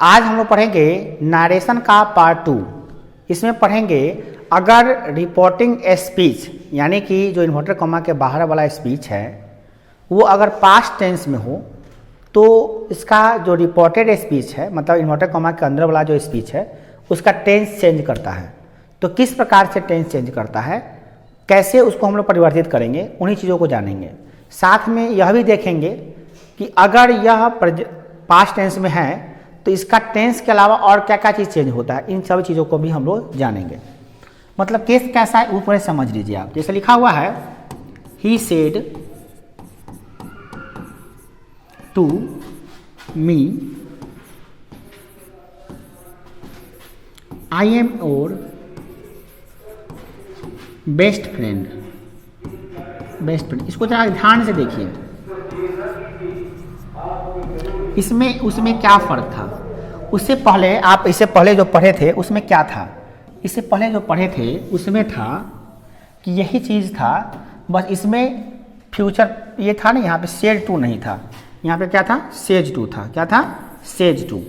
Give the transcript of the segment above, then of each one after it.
आज हम लोग पढ़ेंगे नरेशन का पार्ट 2। इसमें पढ़ेंगे अगर रिपोर्टिंग स्पीच यानी कि जो इन्वर्टर कॉमा के बाहर वाला स्पीच है वो अगर पास्ट टेंस में हो तो इसका जो रिपोर्टेड स्पीच है मतलब इन्वर्टर कॉमा के अंदर वाला जो स्पीच है उसका टेंस चेंज करता है। तो किस प्रकार से टेंस चेंज करता है, कैसे उसको हम लोग परिवर्तित करेंगे, उन्हीं चीज़ों को जानेंगे। साथ में यह भी देखेंगे कि अगर यह पास्ट टेंस में है तो इसका टेंस के अलावा और क्या क्या चीज़ चेंज होता है, इन सभी चीज़ों को भी हम लोग जानेंगे। मतलब केस कैसा है ऊपर समझ लीजिए आप। जैसे लिखा हुआ है he said to me I am your best friend. इसको जरा ध्यान से देखिए, इसमें उसमें क्या फ़र्क था। उससे पहले आप इससे पहले जो पढ़े थे उसमें क्या था, इससे पहले जो पढ़े थे उसमें था कि यही चीज़ था, बस इसमें फ्यूचर ये था ना, यहाँ पे सेज टू नहीं था, यहाँ पे क्या था सेज टू था। क्या था सेज टू,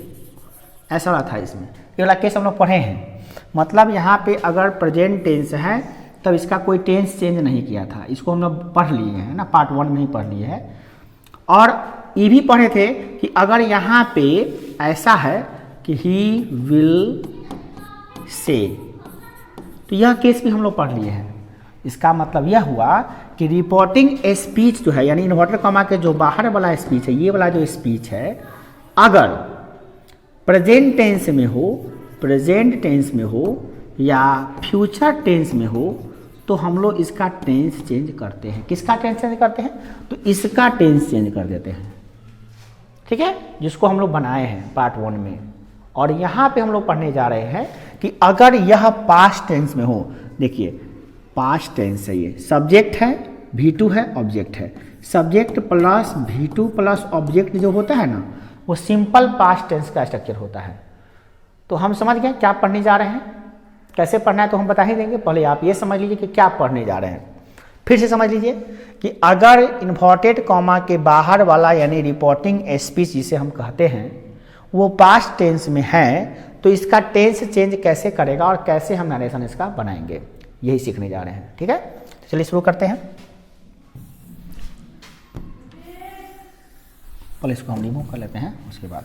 ऐसा वाला था। इसमें ये वाला केस हम लोग पढ़े हैं। मतलब यहाँ पे अगर प्रेजेंट टेंस है तब इसका कोई टेंस चेंज नहीं किया था। इसको हम लोग पढ़ लिए हैं ना, पार्ट 1 में ही पढ़ लिए हैं। और ये भी पढ़े थे कि अगर यहाँ पे ऐसा है कि ही विल से, तो यह केस भी हम लोग पढ़ लिए हैं। इसका मतलब यह हुआ कि रिपोर्टिंग स्पीच जो है यानी इन्वर्टर कॉमा के जो बाहर वाला स्पीच है, ये वाला जो स्पीच है, अगर प्रेजेंट टेंस में हो या फ्यूचर टेंस में हो तो हम लोग इसका टेंस चेंज करते हैं। किसका टेंस चेंज करते हैं? तो इसका टेंस चेंज कर देते हैं। ठीक है, जिसको हम लोग बनाए हैं पार्ट 1 में। और यहाँ पे हम लोग पढ़ने जा रहे हैं कि अगर यह पास्ट टेंस में हो, देखिए पास्ट टेंस है, ये सब्जेक्ट है, V2 है, ऑब्जेक्ट है। Subject plus V2 plus object जो होता है ना, वो सिंपल पास्ट टेंस का स्ट्रक्चर होता है। तो हम समझ गए क्या पढ़ने जा रहे हैं, कैसे पढ़ना है तो हम बता ही देंगे। पहले आप ये समझ लीजिए कि क्या पढ़ने जा रहे हैं। फिर से समझ लीजिए कि अगर इन्वर्टेड कॉमा के बाहर वाला यानी रिपोर्टिंग स्पीच जिसे हम कहते हैं वो पास्ट टेंस में है तो इसका टेंस चेंज कैसे करेगा और कैसे हम नरेशन इसका बनाएंगे, यही सीखने जा रहे हैं। ठीक है, तो चलिए शुरू करते हैं। पहले इसको हम रिमूव कर लेते हैं, उसके बाद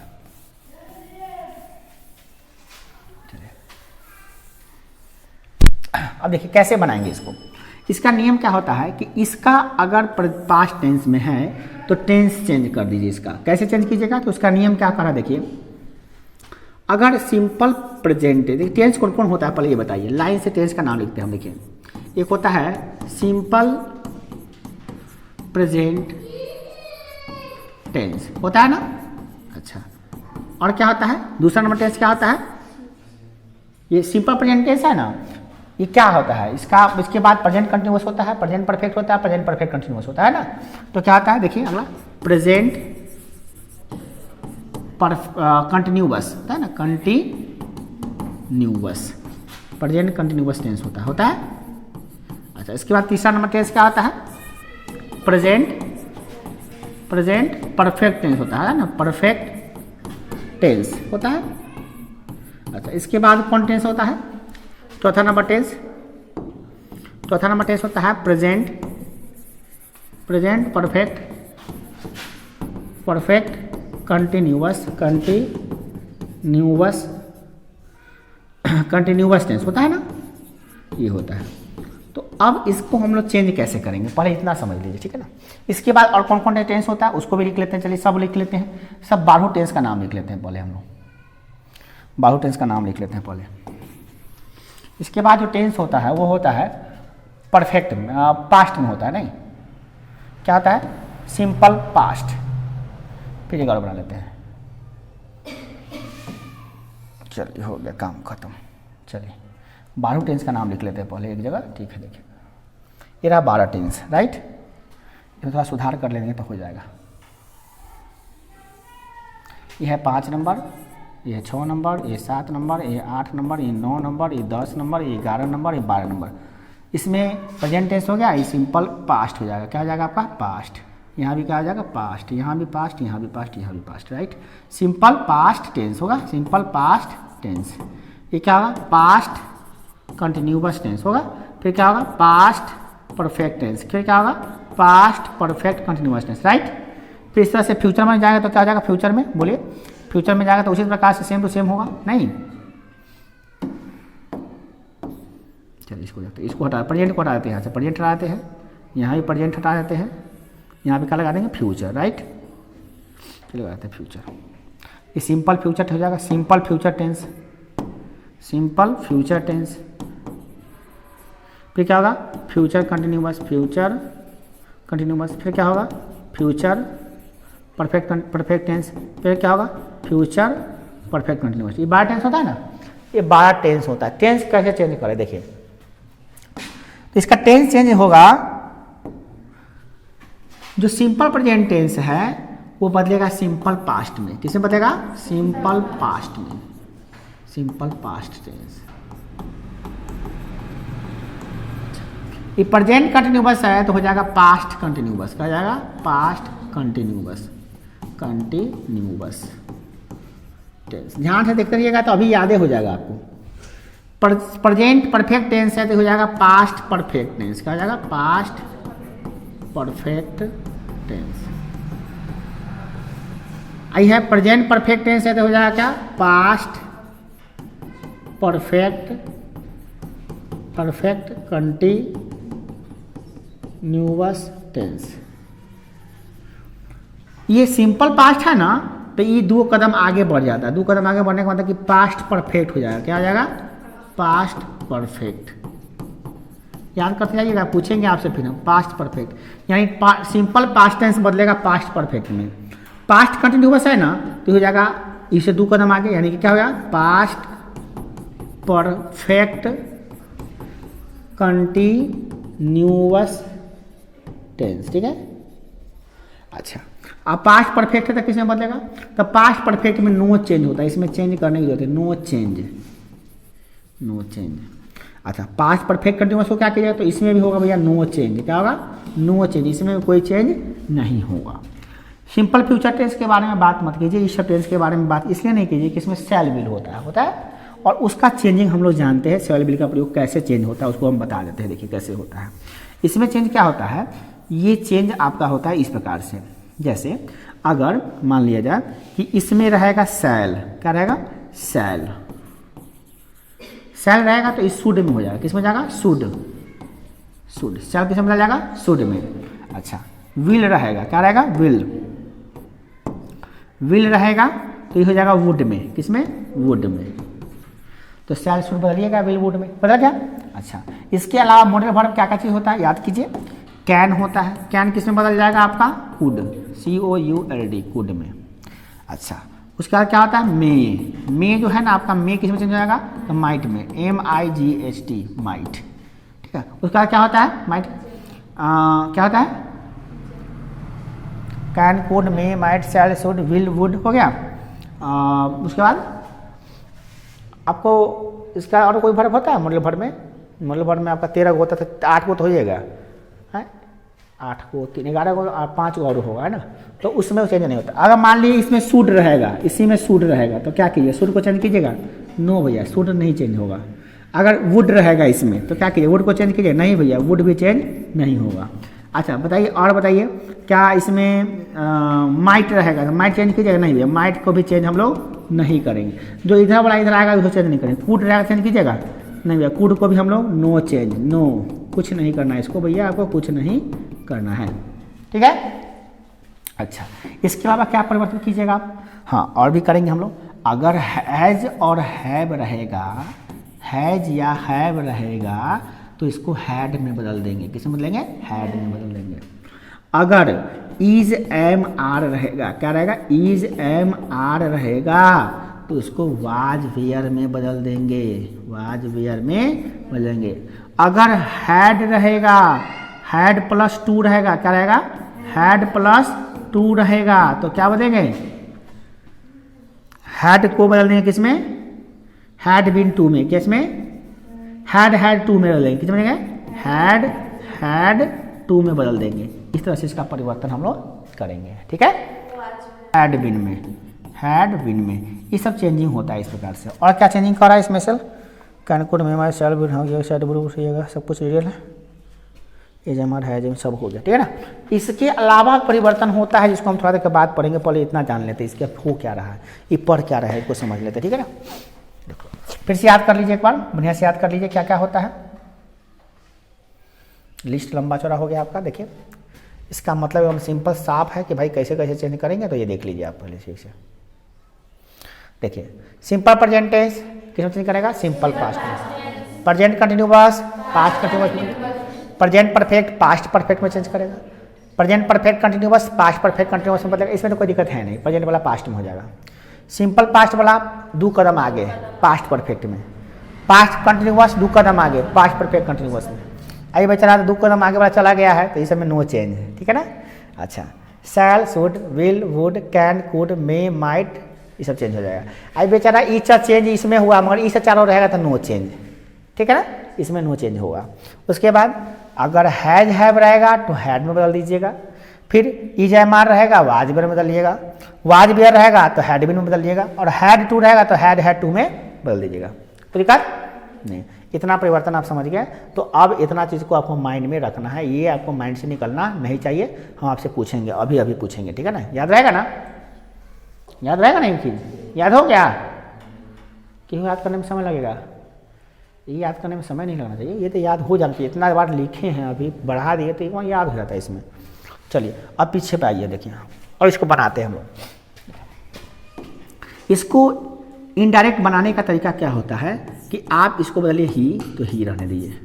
अब देखिए कैसे बनाएंगे इसको। इसका नियम क्या होता है कि इसका अगर पास्ट टेंस में है तो टेंस चेंज कर दीजिए। इसका कैसे चेंज कीजिएगा, तो उसका नियम क्या करा देखिए। अगर सिंपल प्रेजेंट, देखिए टेंस कौन कौन होता है पहले ये बताइए। लाइन से टेंस का नाम लिखते हैं हम। देखिए एक होता है सिंपल प्रेजेंट टेंस, होता है ना। अच्छा, और क्या होता है दूसरा नंबर टेंस क्या होता है? ये सिंपल प्रेजेंट टेंस है ना, ये क्या होता है इसका, इसके बाद प्रेजेंट कंटिन्यूअस होता है, प्रेजेंट परफेक्ट होता है, प्रेजेंट परफेक्ट कंटिन्यूअस होता है ना। तो क्या होता है देखिए अगला प्रेजेंट कंटिन्यूअस होता है ना, कंटिन्यूअस, प्रेजेंट कंटिन्यूअस टेंस होता है। अच्छा, इसके बाद तीसरा नंबर टेंस क्या होता है? प्रेजेंट परफेक्ट टेंस होता है ना, परफेक्ट टेंस होता है। अच्छा, इसके बाद कौन टेंस होता है? चौथा नंबर टेंस होता है प्रेजेंट परफेक्ट कंटिन्यूअस टेंस होता है ना, ये होता है। तो अब इसको हम लोग चेंज कैसे करेंगे पहले इतना समझ लीजिए, ठीक है ना। इसके बाद और कौन कौन टेंस होता है उसको भी लिख लेते हैं। चलिए सब लिख लेते हैं, सब 12 टेंस का नाम लिख लेते हैं पहले। हम लोग 12 टेंस का नाम लिख लेते हैं पहले। इसके बाद जो टेंस होता है वो होता है परफेक्ट में, पास्ट में होता है। नहीं, क्या होता है? Simple past. फिर एक और बना लेते हैं। चलिए हो गया काम खत्म। चलिए 12 टेंस का नाम लिख लेते हैं पहले एक जगह। ठीक है, देखिए ये रहा 12 टेंस, राइट। ये थोड़ा सुधार कर लेंगे तो हो जाएगा। ये है 5 नंबर, ये 6 नंबर, ये 7 नंबर, ये 8 नंबर, ये 9 नंबर, ये 10 नंबर, ये 11 नंबर, ये 12 नंबर। इसमें प्रेजेंट टेंस हो गया, ये सिंपल पास्ट हो जाएगा। क्या हो जाएगा आपका? पास्ट। यहाँ भी क्या हो जाएगा पास्ट, यहाँ भी पास्ट, यहाँ भी पास्ट, यहाँ भी past, right. Simple past tense होगा, सिंपल पास्ट टेंस। ये क्या होगा पास्ट कंटिन्यूअस टेंस होगा। फिर क्या होगा पास्ट परफेक्ट टेंस, फिर क्या होगा past perfect continuous tense, right. फिर इस तरह से फ्यूचर में जाएगा तो क्या हो जाएगा फ्यूचर में, बोलिए फ्यूचर में जाएगा तो उसी प्रकार से सेम टू सेम होगा, नहीं। चलिए इसको देखते हैं, इसको हटा प्रेजेंट को हटा देते हैं, यहाँ से प्रेजेंट हटा देते हैं, यहाँ भी प्रेजेंट हटा देते हैं, यहाँ पे क्या लगा देंगे फ्यूचर, राइट। चलिए लगाते हैं फ्यूचर। ये सिंपल फ्यूचर हो जाएगा, simple future tense, simple future tense. फिर क्या होगा फ्यूचर कंटिन्यूअस, फ्यूचर कंटिन्यूअस। फिर क्या होगा फ्यूचर परफेक्ट टेंस। फिर क्या होगा फ्यूचर परफेक्ट कंटिन्यूअस। ये 12 टेंस होता है ना, ये 12 टेंस होता है। टेंस कैसे चेंज करें देखिए, तो इसका टेंस चेंज होगा, जो सिंपल प्रेजेंट टेंस है वो बदलेगा सिंपल पास्ट में। किसमें बदलेगा सिंपल पास्ट में, सिंपल पास्ट टेंस। ये प्रेजेंट कंटिन्यूअस है तो हो जाएगा पास्ट कंटिन्यूअस, क्या हो जाएगा पास्ट कंटिन्यूअस, कंटिन्यूअस टेंस। ध्यान से देखते रहिएगा तो अभी यादें हो जाएगा आपको। प्रेजेंट परफेक्ट टेंस है तो हो जाएगा पास्ट परफेक्ट टेंस, क्या हो जाएगा पास्ट परफेक्ट टेंस। आई है प्रेजेंट परफेक्ट टेंस है तो हो जाएगा क्या पास्ट परफेक्ट कंटिन्यूअस टेंस। ये सिंपल पास्ट है ना, तो ये 2 कदम आगे बढ़ जाता है। 2 कदम आगे बढ़ने का मतलब कि पास्ट परफेक्ट हो जाएगा, क्या हो जाएगा पास्ट परफेक्ट। याद करते जाइएगा, पूछेंगे आपसे फिर हम पास्ट परफेक्ट, यानी सिंपल पास्ट टेंस बदलेगा पास्ट परफेक्ट में। पास्ट कंटिन्यूअस है ना तो हो जाएगा इससे 2 कदम आगे, यानी कि क्या होगा पास्ट परफेक्ट कंटिन्यूअस टेंस, ठीक है। अच्छा अब पास्ट परफेक्ट है तो किसमें बदलेगा, तो पास्ट परफेक्ट में नो चेंज होता है, इसमें चेंज करने की जरूरत है, नो चेंज, नो चेंज। अच्छा पास्ट परफेक्ट कंटिन्यूअस को क्या कीजिएगा, तो इसमें भी होगा भैया नो चेंज, क्या होगा नो चेंज, इसमें भी कोई चेंज नहीं होगा। सिंपल फ्यूचर टेंस के बारे में बात मत कीजिए, इस टेंस के बारे में बात इसलिए नहीं कीजिए कि इसमें शैल विल होता है और उसका चेंजिंग हम लोग जानते हैं, शैल विल का प्रयोग कैसे चेंज होता है उसको हम बता देते हैं। देखिए कैसे होता है, इसमें चेंज क्या होता है, ये चेंज आपका होता है इस प्रकार से। जैसे अगर मान लिया जाए कि इसमें रहेगा शैल, क्या रहेगा शैल, शैल रहेगा तो इस शुड में हो जाएगा, किसमें जाएगा शुड, शुड शैल किसमें बदल जाएगा शुड में। अच्छा विल रहेगा, क्या रहेगा विल, विल रहेगा तो ये हो जाएगा वुड में, किसमें वुड में। तो शैल शुड बदलिएगा विल वुड में, बदल गया। अच्छा इसके अलावा मॉडल वर्ब क्या क्या चीज़ होता है याद कीजिए, कैन होता है, कैन किसमें बदल जाएगा आपका कुड, COULD कुड में। अच्छा उसके बाद क्या होता है मे जो है ना आपका मे किसमें चेंज हो जाएगा, तो माइट में, MIGHT माइट, ठीक है। उसके बाद क्या होता है माइट, क्या होता है can could may might shall should will would हो गया। उसके बाद आपको इसका और कोई वर्ब होता है मॉडल वर्ब में, मॉडल वर्ब में आपका 13 गो होता है, 8 गो तो हो जाएगा, है 8 को 3 11 को 5 गो और होगा, है ना, तो उसमें चेंज नहीं होता। अगर मान लीजिए इसमें शुड रहेगा, इसी में शुड रहेगा तो क्या कीजिए शुड को चेंज कीजिएगा, नो भैया शुड नहीं चेंज होगा। अगर वुड रहेगा इसमें तो क्या कीजिए वुड को चेंज कीजिए, नहीं भैया वुड भी चेंज नहीं होगा। अच्छा बताइए और बताइए क्या इसमें माइट रहेगा तो माइट चेंज कीजिएगा, नहीं भैया माइट को भी चेंज हम लोग नहीं करेंगे। जो इधर वाला इधर आएगा उसको चेंज नहीं करेंगे। कुड रहेगा चेंज कीजिएगा, नहीं भैया कुड को भी हम लोग नो चेंज, नो कुछ नहीं करना है इसको भैया, आपको कुछ नहीं करना है, ठीक है। अच्छा इसके अलावा क्या परिवर्तन कीजिएगा आप, हाँ और भी करेंगे हम लोग। अगर हैज और हैव रहेगा, हैज या हैव रहेगा तो इसको हैड में बदल देंगे, किसमें बदलेंगे हैड में बदल देंगे। अगर इज एम आर रहेगा, क्या रहेगा इज एम आर रहेगा तो इसको वाज वेयर में बदल देंगे, वाज वेयर में बदलेंगे। अगर हैड रहेगा, हैड प्लस टू रहेगा, क्या रहेगा हैड प्लस टू रहेगा तो क्या बदलेंगे हैड को बदल देंगे किसमें हैड बीन टू में, किसमें हैड टू में बदल देंगे, किसमें बदलेंगे हैड टू में बदल देंगे। इस तरह से इसका परिवर्तन हम लोग करेंगे, ठीक है। हैड बीन में ये सब चेंजिंग होता है इस प्रकार से। और क्या चेंजिंग कर रहा है इसमें? सेल कैन कुड में हमारे सेल बिन हो गया, सेल बुल सब कुछ रियल है, एज एम आर है सब हो गया, ठीक है ना। इसके अलावा परिवर्तन होता है जिसको हम थोड़ा देर के बाद पढ़ेंगे, पहले इतना जान लेते हैं इसके हो क्या रहा है, ये पढ़ क्या रहा है, इसको समझ लेते हैं, ठीक है ना। देखो फिर से याद कर लीजिए एक बार, बढ़िया से याद कर लीजिए क्या क्या होता है। लिस्ट लंबा चौड़ा हो गया आपका। देखिए इसका मतलब हम सिंपल साफ है कि भाई कैसे कैसे चेंज करेंगे, तो ये देख लीजिए आप पहले से। देखिए सिंपल प्रेजेंट टेंस किसमें चेंज करेगा? Simple past tense. Present continuous past continuous, present perfect past perfect में चेंज करेगा। Present perfect continuous past perfect continuous में बदलेगा, इसमें तो कोई दिक्कत है नहीं, प्रेजेंट वाला पास्ट में हो जाएगा। सिंपल पास्ट वाला 2 कदम आगे पास्ट परफेक्ट में, पास्ट कंटिन्यूअस 2 कदम आगे पास्ट परफेक्ट कंटिन्यूअस में। आई बेचारा 2 कदम आगे वाला चला गया है, तो इस समय नो चेंज, ठीक है ना। अच्छा shall should will would can could may might ये सब चेंज हो जाएगा। आई बेचारा ईच चेंज इसमें हुआ, मगर इस चारों रहेगा तो नो चेंज, ठीक है ना, इसमें नो चेंज होगा। उसके बाद अगर हैज हैव रहेगा तो हैड में बदल दीजिएगा, फिर इज एम आर रहेगा वाज बेयर में बदलिएगा, वाज बेयर रहेगा तो हैड बीन में बदलिएगा, और हैड टू रहेगा तो हैड टू में बदल दीजिएगा। तो दिक्कत नहीं, इतना परिवर्तन आप समझ गए। तो अब इतना चीज़ को आपको माइंड में रखना है, ये आपको माइंड से निकलना नहीं चाहिए। हम आपसे पूछेंगे, अभी पूछेंगे, ठीक है ना। याद रहेगा ना? याद रहेगा ना? ये चीज़ याद हो गया? क्यों याद करने में समय लगेगा? ये याद करने में समय नहीं लगना चाहिए, ये तो याद हो जाना चाहिए। इतना बार लिखे हैं, अभी बढ़ा दिए तो वहाँ याद हो जाता है इसमें। चलिए अब पीछे पे आइए, देखिए और इसको बनाते हैं हम लोग। इसको इनडायरेक्ट बनाने का तरीका क्या होता है कि आप इसको बदलिए ही, तो ही रहने दीजिए।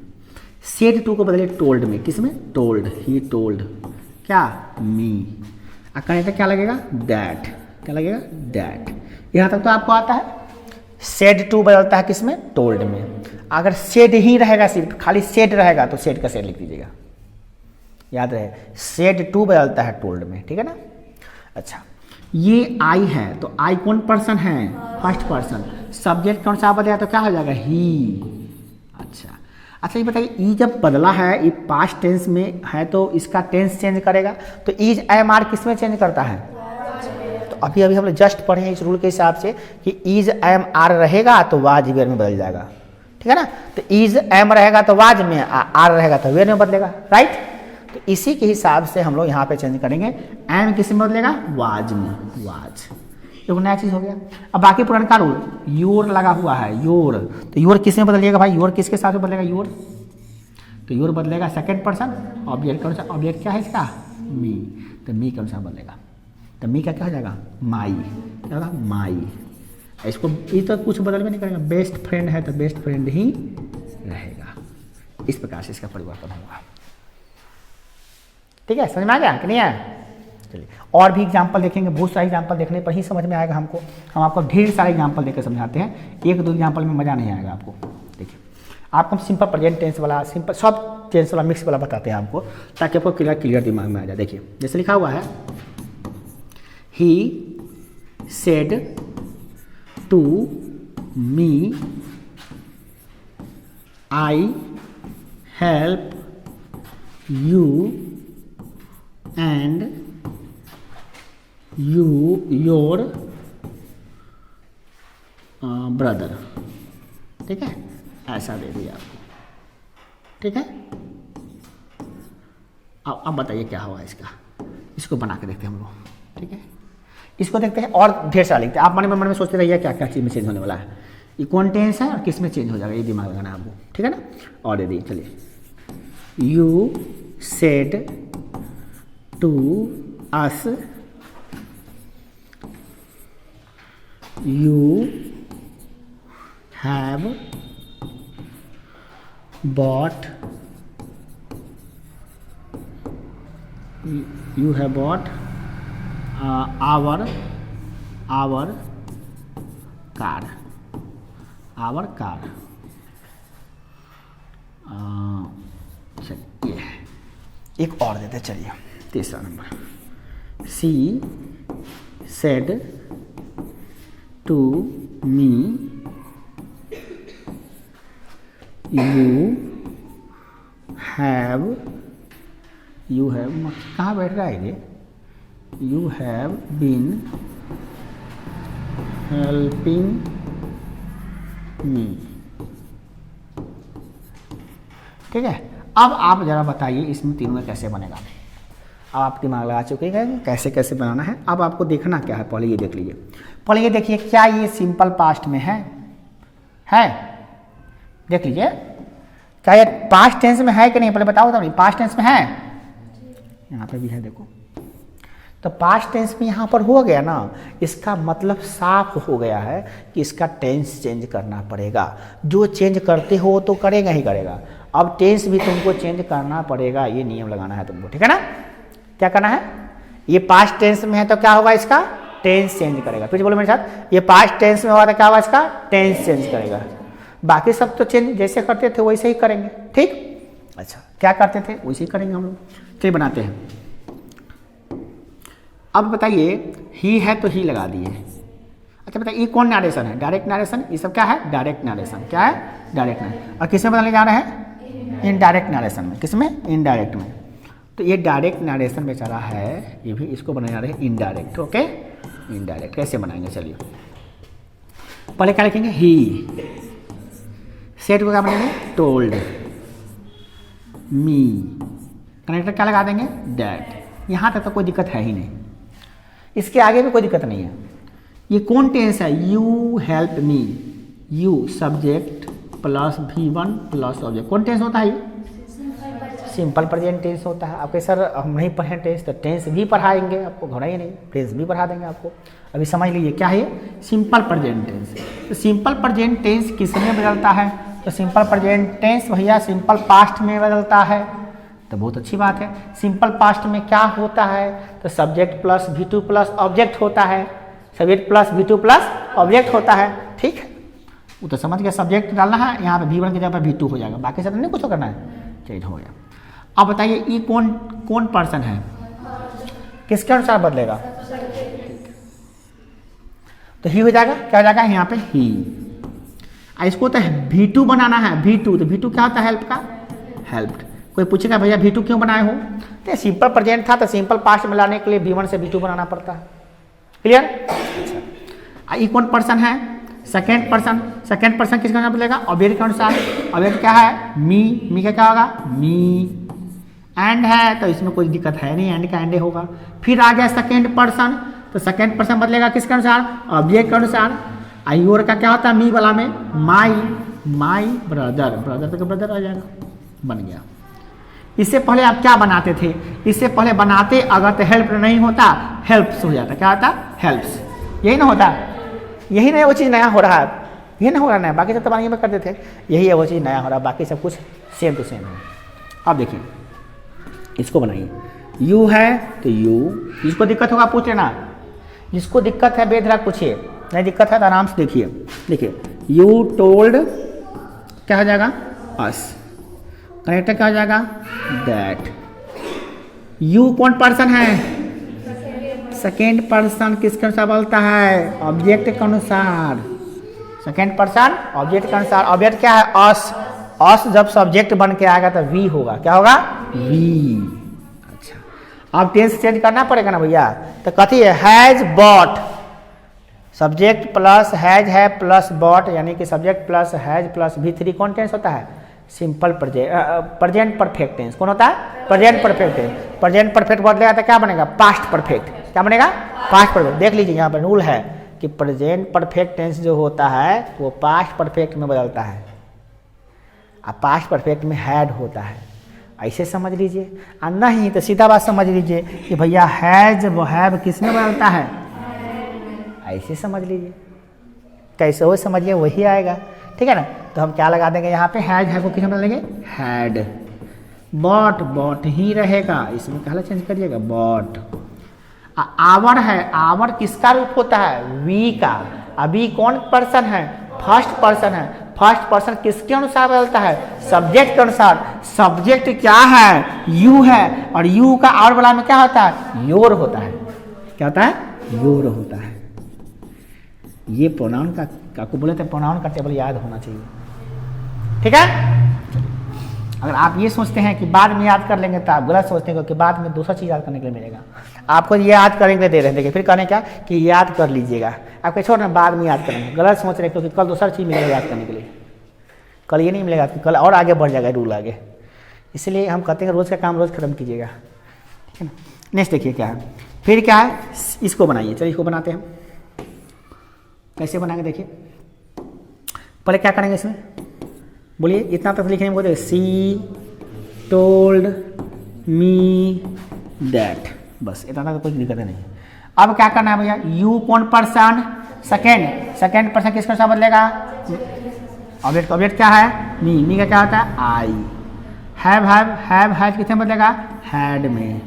सेड टू को बदलिए टोल्ड में, किसमें? टोल्ड, ही टोल्ड क्या? मी। और कनेक्टर क्या लगेगा? दैट। क्या लगेगा? दैट। यहाँ तक तो आपको आता है। सेड टू बदलता है किसमें? टोल्ड में। अगर सेड ही रहेगा, सिर्फ खाली सेड रहेगा, तो सेड का सेड लिख दीजिएगा, याद रहे। सेड टू बदलता है टोल्ड में, ठीक है ना। अच्छा ये आई है, तो आई कौन पर्सन है? First person. सब्जेक्ट कौन सा बदला तो क्या हो जाएगा? ही। अच्छा ये बताइए, ई जब बदला है, ये पास्ट टेंस में है तो इसका टेंस चेंज करेगा, तो इज एम आर किस में चेंज करता है? तो अभी हम लोग जस्ट पढ़े हैं इस रूल के हिसाब से कि इज एम आर रहेगा तो वाज वेयर में बदल जाएगा, ठीक है ना। तो इज एम रहेगा तो वाज में, आर रहेगा तो वेयर में बदलेगा, राइट। तो इसी के हिसाब से हम लोग यहाँ पे चेंज करेंगे। एम किस में बदलेगा? वाज में, वाज। एक नया चीज हो गया। अब बाकी पुराना रूल, योर लगा हुआ है, योर, तो योर किस में बदलिएगा भाई? योर किसके साथ में बदलेगा? योर, तो योर बदलेगा सेकंड पर्सन। ऑब्जेक्ट कौन सा? ऑब्जेक्ट क्या है इसका? मी। तो मी कौन सा बदलेगा? तो मी का क्या हो जाएगा? माई। क्या होगा? माई। इसको ये तो कुछ बदल में नहीं करेगा, बेस्ट फ्रेंड है तो बेस्ट फ्रेंड ही रहेगा। इस प्रकार से इसका परिवर्तन होगा, ठीक है। समझ में आ गया कि नहीं आया? चलिए और भी एग्जाम्पल देखेंगे, बहुत सारे एग्जाम्पल देखने पर ही समझ में आएगा हमको। हम आपको ढेर सारे एग्जाम्पल देकर समझाते हैं, 1-2 एग्जाम्पल में मज़ा नहीं आएगा आपको। देखिए आपको हम सिंपल प्रेजेंट टेंस वाला, सिंपल सब टेंस वाला मिक्स वाला बताते हैं आपको, ताकि आपको क्लियर दिमाग में आ जाए। देखिए जैसे लिखा हुआ है, he said to me I help you and you your brother, ठीक है, ऐसा दे दिया आपको, ठीक है। अब बताइए क्या होगा इसका, इसको बना के देखते हैं हम लोग, ठीक है। इसको देखते हैं और ढेर सारा लिखते हैं। आप मन में सोचते रहिए क्या क्या चीज़ में चेंज होने वाला है, ये कौन टेंस है और किस में चेंज हो जाएगा, ये दिमाग लगाना है आपको, ठीक है ना। और दे दी, चलिए, you said to us you have bought our car चलिए एक और देते, चलिए तीसरा नंबर, she said to me you have you have कहाँ बैठ रहा है ये, you have been helping me. ठीक है, अब आप जरा बताइए इसमें तीनों में कैसे बनेगा। अब आप दिमाग लगा चुके हैं कैसे कैसे बनाना है। अब आपको देखना क्या है, पहले ये देख लीजिए। पहले ये देखिए क्या ये सिंपल पास्ट में है? देख लीजिए क्या ये पास्ट टेंस में है कि नहीं, पहले बताओ तो। पास्ट टेंस में है, यहाँ पे भी है देखो। तो पास्ट टेंस में यहाँ पर हो गया ना, इसका मतलब साफ हो गया है कि इसका टेंस चेंज करना पड़ेगा। जो चेंज करते हो तो करेगा ही करेगा। अब टेंस भी तुमको चेंज करना पड़ेगा, ये नियम लगाना है तुमको। ठीक है ना, क्या करना है? ये पास्ट टेंस में है तो क्या होगा, इसका टेंस चेंज करेगा। फिर बोलो मेरे साथ, ये पास्ट टेंस में होगा तो क्या होगा, इसका टेंस चेंज करेगा। बाकी सब तो चेंज जैसे करते थे वैसे ही करेंगे। ठीक, अच्छा क्या करते थे वैसे ही करेंगे हम लोग। चलिए बनाते हैं। अब बताइए ही है तो ही लगा दिए। अच्छा बताइए ये कौन नरेशन है? Direct narration. ये सब क्या है? Direct narration. क्या है? Direct narration. और किसमें बदलने जा रहे हैं? इनडायरेक्ट नरेशन में। किसमें? इनडायरेक्ट में। तो ये डायरेक्ट नरेशन बेचारा है, ये भी इसको बनाने जा रहे हैं इनडायरेक्ट। ओके, इनडायरेक्ट कैसे बनाएंगे? चलिए पहले क्या लिखेंगे? ही। सेट को क्या बनाएंगे? Told me. कनेक्टर क्या लगा देंगे? दैट। यहाँ तक तो कोई दिक्कत है ही नहीं, इसके आगे भी कोई दिक्कत नहीं है। ये कौन टेंस है? You help me. You subject plus V1 plus object. कौन टेंस होता है? ये सिंपल प्रेजेंट टेंस होता है। आपके सर हम नहीं पढ़े टेंस, तो टेंस भी पढ़ाएंगे आपको, घबराइए नहीं, टेंस भी पढ़ा देंगे आपको। अभी समझ लीजिए क्या है सिंपल प्रेजेंट टेंस। तो सिंपल प्रेजेंट टेंस किस में बदलता है? तो सिंपल प्रेजेंट टेंस भैया सिंपल पास्ट में बदलता है। तो बहुत अच्छी बात है। सिंपल पास्ट में क्या होता है? तो subject plus V2 plus object होता है। Subject plus V2 plus object होता है। ठीक है, वो तो समझ गया। सब्जेक्ट डालना है, यहाँ पे V1 की जगह पर V2 हो जाएगा, बाकी सब नहीं कुछ करना है। चलिए हो गया। अब बताइए ये कौन पर्सन है, किसके अनुसार बदलेगा? तो ही हो जाएगा। क्या हो जाएगा यहाँ पे? ही। इसको तो V2 बनाना है। V2 तो V2 क्या होता है? हेल्प का। हेल्प्ड। कोई पूछेगा भैया V2 क्यों बनाए हो? तो सिंपल प्रेजेंट था तो सिंपल पास्ट में लाने के लिए V1 से V2 बनाना पड़ता है। क्लियर? अच्छा, ये कौन पर्सन है? Second person. सेकेंड पर्सन किसके अनुसार बदलेगा? ऑब्जेक्ट के अनुसार। ऑब्जेक्ट क्या है? मी। मी का क्या होगा? मी। एंड है तो इसमें कोई दिक्कत है नहीं, एंड का एंड होगा। फिर आ गया सेकेंड पर्सन, तो सेकेंड पर्सन बदलेगा किसके अनुसार? ऑब्जेक्ट के अनुसार। आई और का क्या होता है? मी वाला में माई। My brother. ब्रदर तो ब्रदर आ जाएगा, बन गया। इससे पहले आप क्या बनाते थे? इससे पहले बनाते अगर तो हेल्प नहीं होता, हेल्प्स हो जाता। क्या होता? हेल्प्स। यही ना होता? यही नहीं वो चीज़ नया हो रहा है, यही ना हो रहा है। बाकी सब तो बनाने में करते थे, यही है वो चीज़ नया हो रहा है, बाकी सब कुछ सेम टू सेम है। अब देखिए इसको बनाइए। यू है तो यू, जिसको दिक्कत होगा पूछ लेना, जिसको दिक्कत है बेधड़क पूछिए, नहीं दिक्कत है तो आराम से देखिए। देखिए यू टोल्ड क्या हो जाएगा? अस। कनेक्टर क्या हो जाएगा? दैट। यू कौन पर्सन है? सेकेंड पर्सन किसके अनुसार बोलता है? ऑब्जेक्ट के अनुसार। सेकेंड पर्सन ऑब्जेक्ट के अनुसार। ऑब्जेक्ट क्या है? अस। अस जब सब्जेक्ट बन के आएगा तो वी होगा। क्या होगा? वी। अच्छा, अब टेंस चेंज करना पड़ेगा ना भैया। तो कथी है? Has bot. Subject plus has है प्लस बॉट, यानी कि subject plus has plus V3 कौन टेंस होता है? Simple present perfect tense. कौन होता है? Present perfect tense. Present perfect बदलेगा तो क्या बनेगा? Past perfect. क्या बनेगा? Past perfect. देख लीजिए यहाँ पर रूल है कि प्रेजेंट परफेक्ट टेंस जो होता है वो पास्ट परफेक्ट में बदलता है, और पास्ट परफेक्ट में हैड होता है। ऐसे समझ लीजिए, और नहीं तो सीधा बात समझ लीजिए कि भैया हैज वो हैव किस में बदलता है? ऐसे समझ लीजिए, कैसे हो समझिए वही आएगा। ठीक है ना? तो हम क्या लगा देंगे यहाँ पे? हैज है को किस में बदलेंगे? हैड। बॉट, बॉट ही रहेगा, इसमें क्या चेंज करिएगा? बॉट। आवर है, आवर किसका रूप होता है? वी का। अभी कौन पर्सन है? फर्स्ट पर्सन है। फर्स्ट पर्सन किसके अनुसार बदलता है? सब्जेक्ट के अनुसार। सब्जेक्ट क्या है? यू है, और यू का और वाला में क्या होता है? योर होता है। क्या होता है? योर होता है। ये प्रोनाउन का आपको बोले थे, प्रोनाउन का टेबल याद होना चाहिए। ठीक है, अगर आप ये सोचते हैं कि बाद में याद कर लेंगे तो आप गलत सोचते हैं, क्योंकि बाद में दूसरा चीज़ याद करने के लिए मिलेगा। आपको ये याद करने के लिए दे रहे थे, फिर कहने क्या कि याद कर लीजिएगा, आपके छोड़ना बाद में याद करेंगे। गलत सोच रहे हैं, क्योंकि कल दूसरा चीज़ मिलेगा याद करने के लिए, कल ये नहीं मिलेगा, कल और आगे बढ़ जाएगा रूल आगे। इसलिए हम कहते हैं रोज़ का काम रोज़ खत्म कीजिएगा, ठीक है ना। नेक्स्ट देखिए क्या है, फिर क्या है, इसको बनाइए। चलिए इसको बनाते हैं, कैसे बनाएंगे देखिए। पहले क्या करेंगे इसमें, बोलिए, इतना तक लिखने में बोलते सी टोल्ड मी दैट, बस इतना तक कोई दिक्कत नहीं। अब क्या करना है भैया, यू कौन पर्सन, सेकेंड पर्सन किसके साथ बदलेगा, ऑब्जेक्ट क्या है, मी का क्या होता है आई, हैव किसमें बदलेगा, हैड में,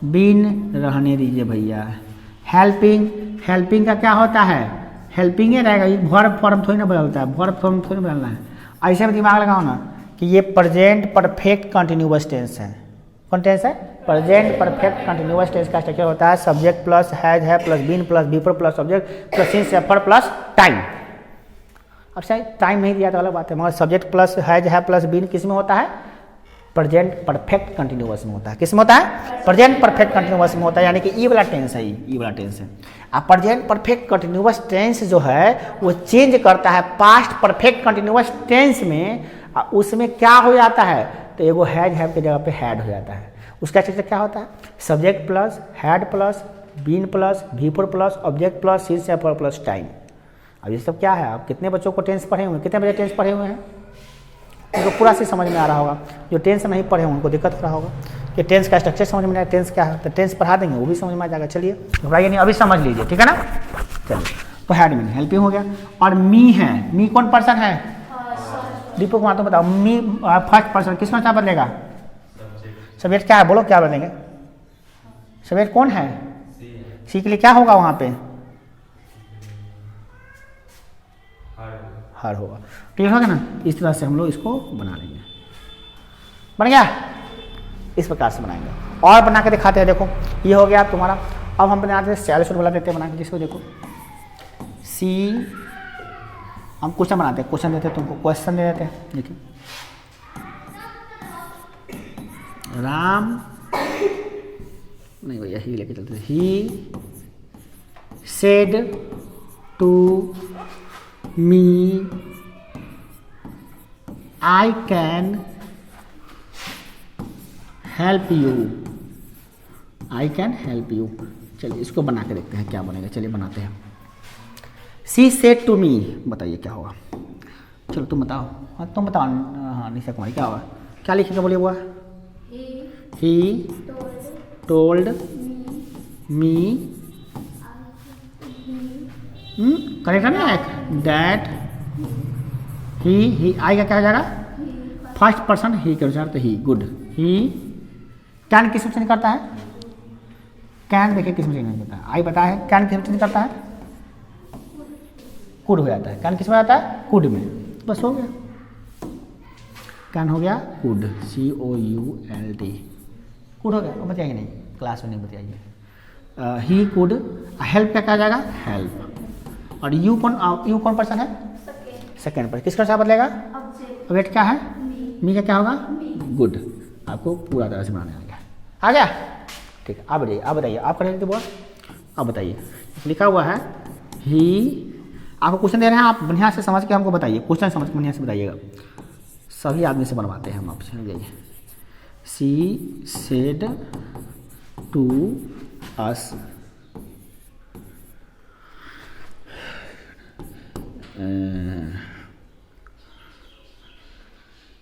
बीन रहने दीजिए भैया, हेल्पिंग का क्या होता है, हेल्पिंग ही रहेगा, ये वर्ब फॉर्म थोड़ी ना बदलता है, वर्ब फॉर्म थोड़ी ना बदलना है। ऐसे में दिमाग लगाओ ना कि ये प्रेजेंट परफेक्ट कंटिन्यूअस टेंस है। कौन टेंस है, प्रेजेंट परफेक्ट कंटिन्यूअस टेंस का स्ट्रक्चर होता है सब्जेक्ट प्लस हैज है plus been plus before plus subject plus since for plus time. अब शायद टाइम नहीं दिया तो अलग बात है, मगर सब्जेक्ट प्लस हैज है प्लस बीन किस में होता है, प्रेजेंट परफेक्ट कंटिन्यूअस में होता है। किस में होता है, प्रेजेंट परफेक्ट कंटिन्यूअस में होता है, यानी कि ई वाला टेंस है, ई वाला टेंस है। अब प्रेजेंट परफेक्ट कंटिन्यूअस टेंस जो है वो चेंज करता है पास्ट परफेक्ट कंटिन्यूअस टेंस में, उसमें क्या हो जाता है, तो एगो हैज हैव की जगह पे हैड हो जाता है। उसका स्ट्रक्चर क्या होता है, subject plus had plus been plus before plus object plus since for plus time. अब ये सब क्या है, आप कितने बच्चों को टेंस पढ़े हुए हैं, कितने बच्चे टेंस पढ़े हुए हैं, उनको पूरा से समझ में आ रहा होगा। जो टेंस नहीं पढ़े उनको दिक्कत हो रहा होगा कि टेंस का स्ट्रक्चर समझ में नहीं, टेंस क्या है, तो टेंस पढ़ा देंगे वो भी समझ में आ जाएगा। चलिए घबराइए नहीं, अभी समझ लीजिए, ठीक है ना। चलिए तो हैड मीन हेल्पिंग हो गया, और मी है, मी कौन पर्सन है, दीपक कुमार तो बताओ, मी फर्स्ट पर्सन किसमें क्या बदलेगा, सब्जेक्ट क्या है, बोलो क्या बदलेंगे, सब्जेक्ट कौन है, सी के लिए क्या होगा वहाँ पे, हर होगा, ठीक होगा ना। इस तरह से हम लोग इसको बना लेंगे, बन गया, इस प्रकार से बनाएंगे। और बना के दिखाते हैं, देखो ये हो गया तुम्हारा। अब हम बनाते हैं स्टाइलिश वाला देते हैं बना के, जिसको देखो सी, हम क्वेश्चन बनाते हैं, क्वेश्चन देते हैं तुमको, क्वेश्चन दे देते हैं। देखिए राम, नहीं भैया ही लेके चलते, he said to me I can help you, I can help you. चलिए इसको बना के देखते हैं क्या बनेगा, चलिए बनाते हैं। सी सेड टू मी, बताइए क्या होगा, चलो तुम बताओ, हाँ तुम बताओ, हाँ निशा कुमारी क्या होगा, क्या लिखेगा बोलिए हुआ, ही टोल्ड मी, करेक्ट है ना, दैट ही आई का क्या हो जाएगा, फर्स्ट पर्सन ही के अनुसार, तो ही, गुड, ही कैन किस में चेंज करता है, कैन देखिए किस में चेंज करता है, आई बताया है, कैन किस में चेंज करता है, कुड हो जाता है, कैन किस में आता है, कुड में, बस हो गया, कैन हो गया कुड, COULD, कुड हो गया। वो बताइए नहीं, क्लास में नहीं बताइए। ही कुड, हेल्प क्या जाएगा, हेल्प, और यू कौन पर्सन है, सेकेंड पर्सन, किसका साथ बदलेगा, वेट क्या है, मी का क्या होगा, गुड। आपको पूरा तरह से बनाने आ गया, ठीक है। आप बताइए आप करेंगे बोल, आप बताइए, लिखा हुआ है ही, आपको क्वेश्चन दे रहे हैं, आप बढ़िया से समझ के हमको बताइए, क्वेश्चन समझ के बढ़िया से बताइएगा, सभी आदमी से बनवाते हैं हम आपसे। जाइए, she said to us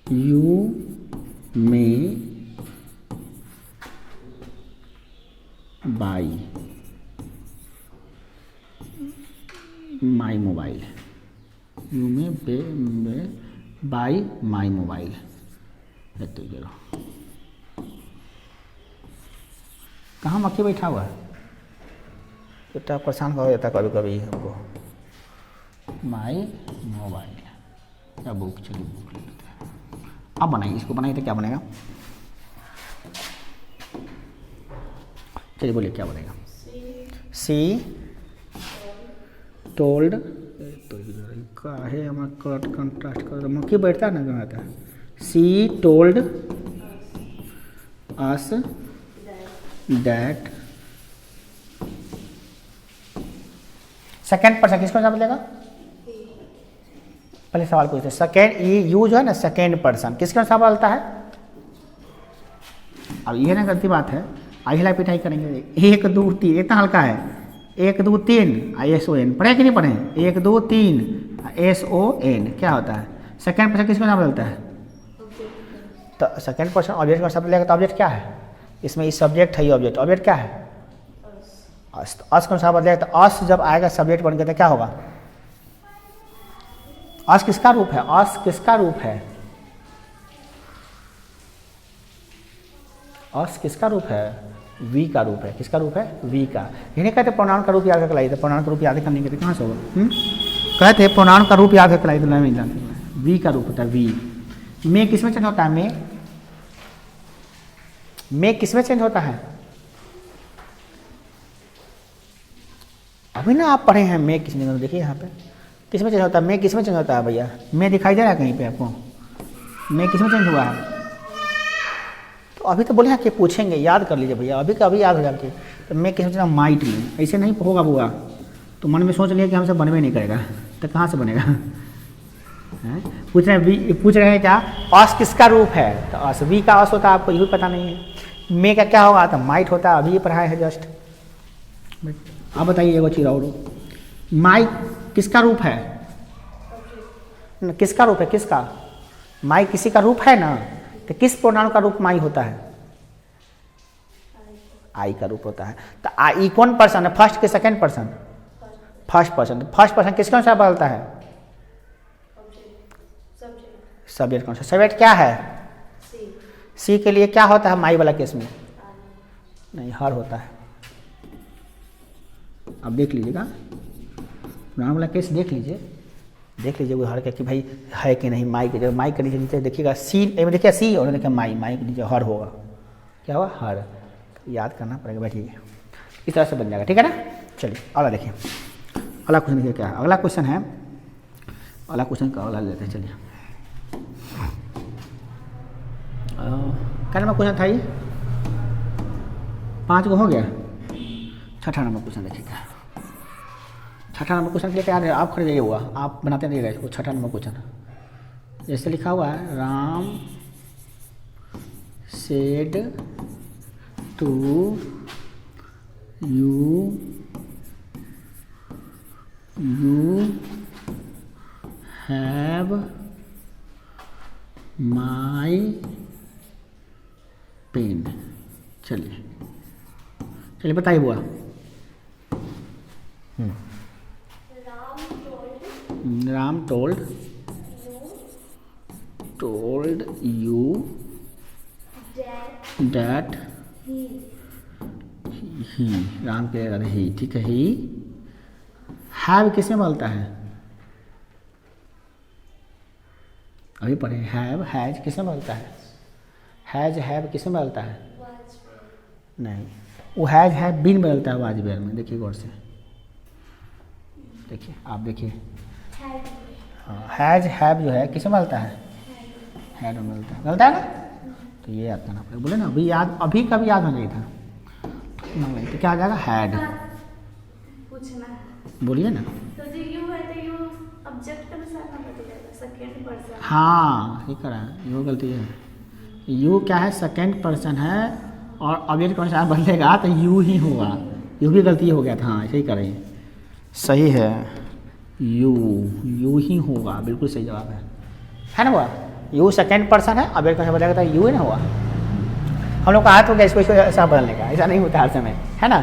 you may buy my mobile, you may buy my mobile, तो चलो कहाँ मक्खी बैठा हुआ है, इतना परेशान हो जाता कभी कभी हमको, माई मोबाइल या बुक, चलिए बुक ले लेते हैं। अब बनाइए, इसको बनाइए तो क्या बनेगा, चलिए बोलिए क्या बनेगा, सी टोल्ड, तो काहे हमारा कट कंट्रास्ट कर, मक्खी बैठता है ना, कहाँ आता है, she told us that. Second person किसको क्या बोलेगा? पहले सवाल पूछते, सेकेंड ये यू जो है ना सेकेंड पर्सन किसके अनुसार बोलता है? अब ये ना गलती बात है, हिलाई पिटाई करेंगे। 1 2 3 इतना हल्का है, 1 2 3 SON पढ़े कि नहीं पढ़े? 1 2 3 SON क्या होता है? सेकेंड पर्सन किसको नाम बोलता है? तो सेकेंड पर्सन ऑब्जेक्ट का शब्द लेगा तो ऑब्जेक्ट क्या है? इसमें ये सब्जेक्ट है, ये ऑब्जेक्ट। ऑब्जेक्ट क्या है? अस। तो अस का अनुसार बदलेगा तो अस जब आएगा सब्जेक्ट बन के तो क्या होगा? अस किसका रूप है? अस किसका रूप है? अस किसका रूप है? वी का रूप है। किसका रूप है? वी का। ये नहीं कहते प्रोनाउन का रूप याद करके लाइए, तो प्रोनाउन का रूप याद करने के कहाँ से होगा? कहते प्रोनाउन का रूप याद करके लाइए तो नहीं जानते। वी का रूप होता है वी। मे किसमें चेंज होता है? मे किसमें चेंज होता है? अभी ना आप पढ़े हैं मे किसमें, देखिए यहाँ पे किसमें चेंज होता है? मे किसमें चेंज होता है भैया? मे दिखाई दे रहा है कहीं पे आपको? मे किसमें चेंज हुआ है? तो अभी तो बोले हैं कि पूछेंगे, याद कर लीजिए भैया, अभी का अभी याद हो जाती। तो मे किसमें चेंज? माइट में। ऐसे नहीं होगा बुआ, तो मन में सोच लिया कि हमसे बनवे नहीं करेगा, तो कहाँ से बनेगा? पूछ रहे हैं क्या अस किसका रूप है? तो अस वी का अस होता है, आपको ये भी पता नहीं है। मे का क्या होगा? तो माइट होता है, अभी ये पढ़ाया है जस्ट। आप बताइए एगो चीज और, माई किसका रूप है? किसका रूप है? किसका? माई किसी का रूप है ना, तो किस प्रोनाउन का रूप माई होता है? आई का रूप होता है। तो आई कौन पर्सन है? फर्स्ट के second person? First person. First person किसके अनुसार बदलता है? सब्जेक्ट कौन सा? सब्जेक्ट क्या है? सी के लिए क्या होता है माई वाला केस में? नहीं, हर होता है। अब देख लीजिएगा प्रोनाउन वाला केस, देख लीजिए वो हर कि भाई है कि नहीं। माई के जब माई के नीचे देखिएगा सी में, देखिए सी और देखिए माई के नीचे हर होगा। क्या होगा? हर। याद करना पड़ेगा, बैठिए इस तरह से बन जाएगा, ठीक है ना। चलिए अगला देखिए, अगला क्वेश्चन देखिए क्या है। अगला क्वेश्चन है, अगला क्वेश्चन का अगला लेते हैं। चलिए क्या नंबर क्वेश्चन था ये? 5 को हो गया। 6ठा नंबर क्वेश्चन देखिए क्या। 6ठा नंबर क्वेश्चन लेके आ रहे, आप खड़े जाइए हुआ, आप बनाते रहिएगा इसको। 6ठा नंबर क्वेश्चन जैसे लिखा हुआ है, Ram said to you have my pen. चलिए बताइए बुआ। Ram told you that he. Ram के ही, ठीक है। ही हैव किसमें बोलता है? अभी पढ़े। हैव हैज किसमें बोलता है? हैज हैव किसमें बोलता है? नहीं, वो हैज हैव बीन बदलता है वाजपेयी में। देखिए गौर से, देखिए आप देखिए। हैज हैव जो है किसमें मिलता है? हैड में मिलता है ना। तो ये याद करना पड़ेगा। बोले ना अभी याद, अभी कभी याद हो जाता था। तो क्या आ जाएगा? हैड। बोलिए ना। तो जो यू है तो यू ऑब्जेक्ट के अनुसार ना बदलेगा, सेकंड पर्सन। हाँ ठीक करा, यू गलती है। यू क्या है? सेकंड पर्सन है, और ऑब्जेक्ट के अनुसार बदलेगा तो यू ही होगा। यू भी गलती हो गया था। हाँ सही करें, सही है। यू ही होगा, बिल्कुल सही जवाब है ना। हुआ यू सेकंड पर्सन है, ऑब्जेक्ट का बदलेगा तो यू ही ना हुआ। हम लोग का हाथ हो गया इसको ऐसा बदलने का, ऐसा नहीं होता हर समय, है ना।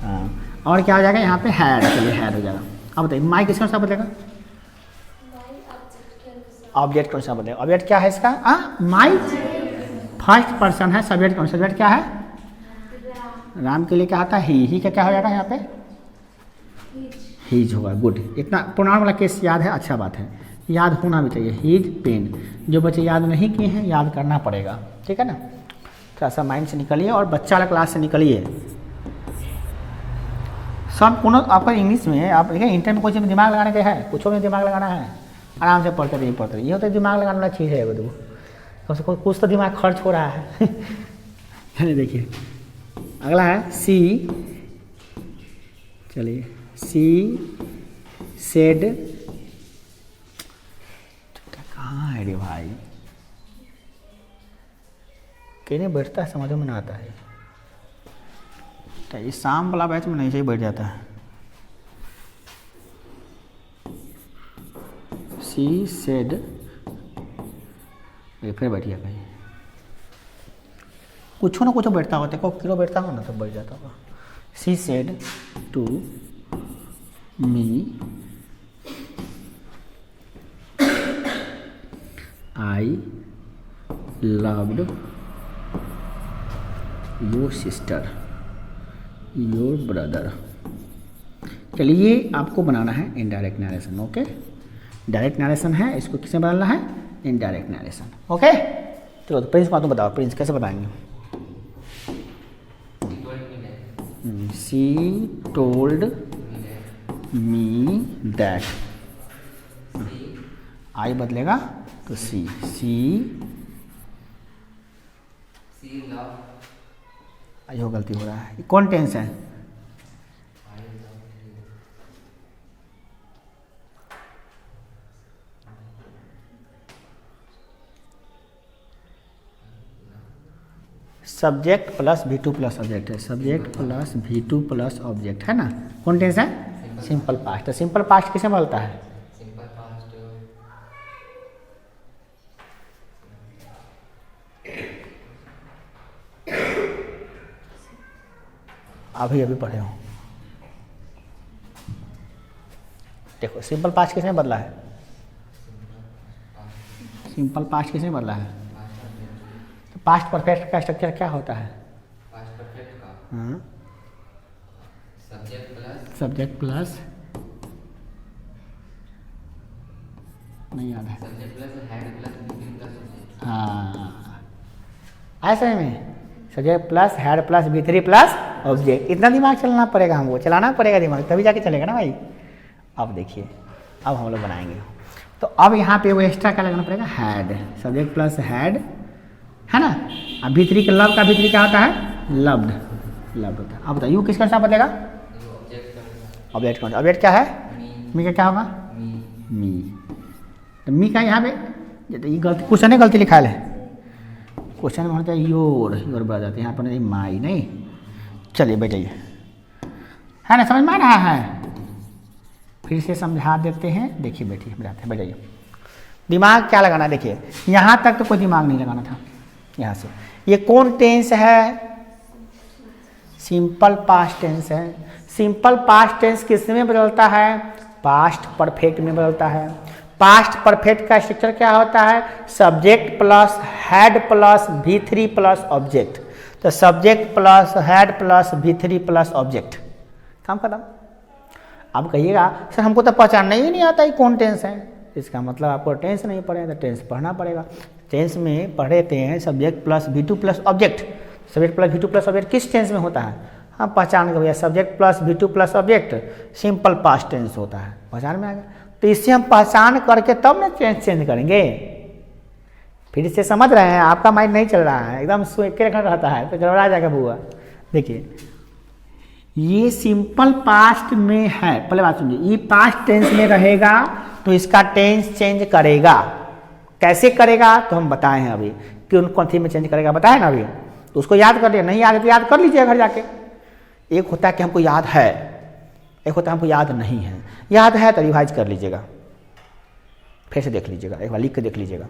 हाँ, और क्या हो जाएगा यहाँ पे? हैड। चलिए हैड हो जाएगा। अब बताइए माई किसके अनुसार बदलेगा? ऑब्जेक्ट के अनुसार बदलेगा। ऑब्जेक्ट क्या है इसका? माई फर्स्ट पर्सन है, सब्जेक्ट कौन? सब्जेक्ट क्या है? राम के लिए क्या आता है? ही का क्या हो जाएगा यहाँ पे? हीज होगा। गुड, इतना प्रोनाउन वाला केस याद है, अच्छा बात है, याद होना भी चाहिए। His pen. जो बच्चे याद नहीं किए हैं याद करना पड़ेगा, ठीक है ना। थोड़ा सा माइंड से निकलिए और बच्चा वाला क्लास से निकलिए। सब कोनो आपका इंग्लिश में आप देखिए, इंटर में कोई चीज़ में दिमाग लगाने का है, कुछ में दिमाग लगाना है, आराम से पढ़ते रहिए। ये होता है दिमाग लगाने वाला चीज़ है। वो कुछ तो दिमाग खर्च हो रहा है। देखिए अगला है सी, चलिए सी सेड, कहाँ है रे भाई, कहने बैठता है, समझ में नहीं आता है। तो ये शाम वाला बैच में नहीं सही बैठ जाता है। सी सेड, फिर बैठ गया कहीं, कुछ ना कुछ बैठता होता है, किलो बैठता हो ना तो बैठ जाता होगा। She said to me I loved your sister your brother. चलिए आपको बनाना है indirect narration. Okay, direct narration है, इसको किससे बनाना है, इनडायरेक्ट नरेशन। ओके चलो, तो प्रिंस को तुम बताओ, प्रिंस कैसे बताएंगे। सी टोल्ड मी दैट, आई बदलेगा तो सी, यो गलती हो रहा है, कौन टेंस है, subject plus V2 plus object है, subject plus V2 plus object है ना। कौन टेंस है, सिंपल पास्ट। तो सिंपल पास्ट किसे बोलता है, सिंपल पास्ट अभी पढ़े हो। देखो सिंपल पास्ट किसने बदला है, सिंपल पास्ट किसने बदला है, तो पास्ट परफेक्ट का स्ट्रक्चर क्या होता है, पास्ट परफेक्ट का हाँ सब्जेक्ट प्लस नहीं याद है, subject plus had plus V3 plus object. हाँ ऐसे में subject plus had plus V3 plus object, इतना दिमाग चलाना पड़ेगा, हमको चलाना पड़ेगा दिमाग, तभी जाके चलेगा ना भाई। अब देखिए अब हम लोग बनाएंगे, तो अब यहाँ पे वो एक्स्ट्रा क्या लगाना पड़ेगा, हेड, सब्जेक्ट प्लस हेड है ना। अब V3 का लव का V3 क्या होता है, लव्ड, लव्ड होता है। अब बताइए यू किसका साथ बदलेगा, ऑब्जेक्ट कौन, ऑब्जेक्ट क्या है, मी का क्या होगा, मी। तो मी का यहाँ पे ये गलती, क्वेश्चन में गलती लिखा है, क्वेश्चन में होता है योर बढ़ जाते हैं, यहाँ पर नहीं माई नहीं। चलिए बैठाइए, है ना, समझ में आ रहा है, फिर से समझा देते हैं। देखिए बैठिए, बैठाइए, दिमाग क्या लगाना है, देखिए यहाँ तक तो कोई दिमाग नहीं लगाना था, यहाँ से ये कौन टेंस है, सिंपल पास्ट टेंस है। सिंपल पास्ट टेंस किस में बदलता है, पास्ट परफेक्ट में बदलता है। पास्ट परफेक्ट का स्ट्रक्चर क्या होता है, subject plus had plus V3 plus object. तो subject plus had plus V3 plus object, काम खत्म। अब कहिएगा सर हमको तो पहचानना ही नहीं आता ये कौन टेंस है, इसका मतलब आपको टेंस नहीं पढ़े तो टेंस पढ़ना पड़ेगा। टेंस में पढ़े थे हैं subject plus V2 plus object, subject plus V2 plus object किस टेंस में होता है, हम पहचान गए भैया, subject plus V2 plus object simple past tense होता है, पहचान में आ गया। तो इससे हम पहचान करके तब ना टेंस चेंज करेंगे। फिर से समझ रहे हैं, आपका माइंड नहीं चल रहा है, एकदम एक रखा रहता है तो गड़बड़ा जाएगा बुआ। देखिए ये सिंपल पास्ट में है, पहले बात सुनिए, ये पास्ट टेंस में रहेगा तो इसका टेंस चेंज करेगा। कैसे करेगा तो हम बताए हैं अभी, कौन सी में चेंज करेगा बताए ना अभी, तो उसको याद कर लिया, नहीं याद है तो याद कर लीजिए घर जाके। एक होता है कि हमको याद है, एक होता है हमको याद नहीं है। याद है तो रिवाइज कर लीजिएगा, फिर से देख लीजिएगा, एक बार लिख के देख लीजिएगा।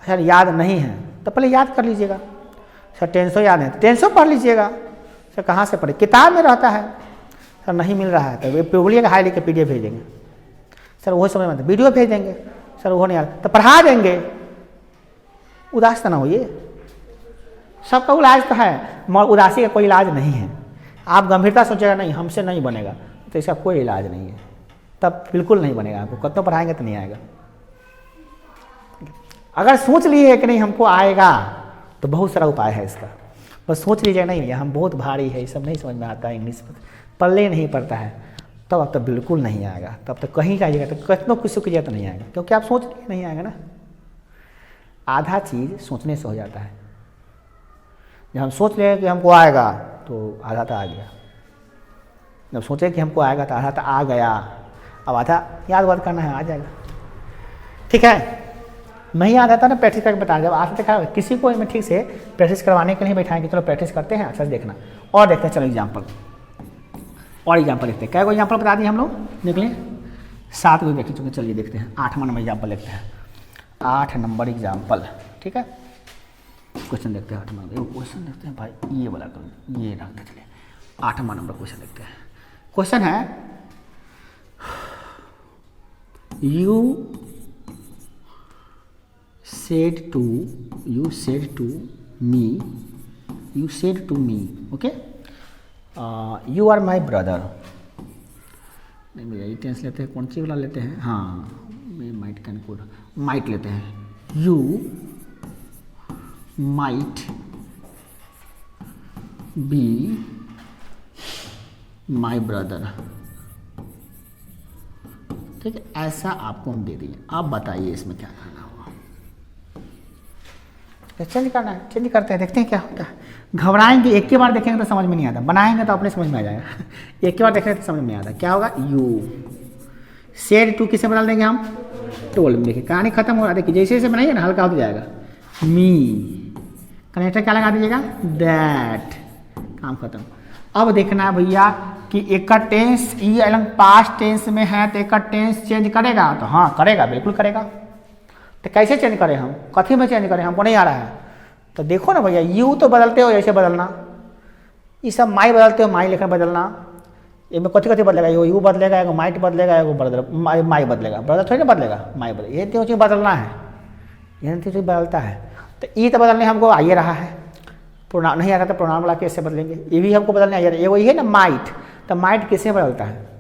अच्छा याद नहीं है तो पहले याद कर लीजिएगा। सर टेंसो याद है, टेंसो पढ़ लीजिएगा। सर कहाँ से पढ़े, किताब में रहता है। सर नहीं मिल रहा है तो बोलिएगा हाई लिख के PDF भेज देंगे। सर वो समझ में वीडियो भेज देंगे। सर वो नहीं आ रहा तो पढ़ा देंगे, उदास तो ना होइए। सबका इलाज तो है, मगर उदासी का कोई इलाज नहीं है। आप गंभीरता सोचेगा नहीं हमसे नहीं बनेगा तो इसका कोई इलाज नहीं है, तब बिल्कुल नहीं बनेगा। आपको कब तो पढ़ाएंगे तो नहीं आएगा। अगर सोच लिए कि नहीं हमको आएगा तो बहुत सारा उपाय है इसका, बस सोच लीजिए नहीं भैया हम बहुत भारी है, ये सब नहीं समझ में आता है, इंग्लिश पल्ले नहीं पड़ता है, तब अब तक बिल्कुल नहीं आएगा। तब तक कहीं जाइएगा तो कितनों कुछ कीजिए तो नहीं आएगा, क्योंकि आप सोच लिए नहीं आएगा ना। आधा चीज़ सोचने से हो जाता है। जब हम सोच लें कि हमको आएगा तो आधा तो आ गया, जब सोचे कि हमको आएगा तो आधा तो आ गया, अब आधा याद वाद करना है, आ जाएगा। ठीक है, नहीं याद आता ना प्रैक्टिस करके बताना। जब आता देखा किसी को मैं ठीक से प्रैक्टिस करवाने के लिए बैठाएंगे, चलो प्रैक्टिस करते हैं, अच्छा देखना और देखते हैं। चलो एग्जाम्पल और एग्जाम्पल देखते हैं। क्या कोई एग्जाम्पल बता दिए हम लोग, देख लें 7 को देख चुके। चलिए देखते हैं 8वां नंबर एग्जाम्पल देखते हैं। 8 नंबर एग्जाम्पल, ठीक है, क्वेश्चन देखते हैं। 8वां नंबर क्वेश्चन देखते हैं भाई, ये वाला तो ये रखते चलिए। 8वां नंबर क्वेश्चन देखते हैं। क्वेश्चन है you said to me, okay, you are my brother। नहीं भैया ये टेंस लेते हैं, कौन सी वाला लेते हैं, हाँ माइट कैन कोड माइट लेते हैं। you might be my brother, ठीक है, ऐसा आपको हम दे दिए। आप बताइए इसमें क्या करना होगा। चेंज करना है, चेंज करते हैं, देखते हैं क्या होता है। घबराएंगे, एक के बार देखेंगे तो समझ में नहीं आता, बनाएंगे तो अपने समझ में आ जाएगा। एक के बार देखेंगे तो समझ में आता। क्या होगा, यू सेड टू किसे बदल देंगे हम, टोल्ड। देखिए कहानी खत्म हो रहा है। देखिए जैसे जैसे बनाइए ना हल्का होता जाएगा। मी कनेक्टर क्या लगा दीजिएगा, दैट, काम खत्म। अब देखना है भैया कि एक का टेंस ई अलग पास्ट टेंस में है तो एक का टेंस चेंज करेगा, तो हाँ करेगा, बिल्कुल करेगा। तो कैसे चेंज करें हम, कथी में चेंज करें, हमको नहीं आ रहा है। तो देखो ना भैया, यू तो बदलते हो ऐसे बदलना, ये सब माई बदलते हो माई लेकर बदलना। इनमें कथी कथी बदलेगा, यू बदलेगा, एगो माइट बदलेगा, एगो ब्रदर माई बदलेगा, ब्रदर थोड़ी ना बदलेगा, माई बदलेगा। ये तीनों चीज़ बदलना है, ये तीनों चीज़ बदलता है। तो ई तो बदलने हमको आ ही रहा है, प्रोनाउन नहीं आ रहा तो प्रोनाउन वाला कैसे बदलेंगे, ये भी हमको बदलने आ रहा है। ये वही है ना माइट, तो माइट किससे बदलता है,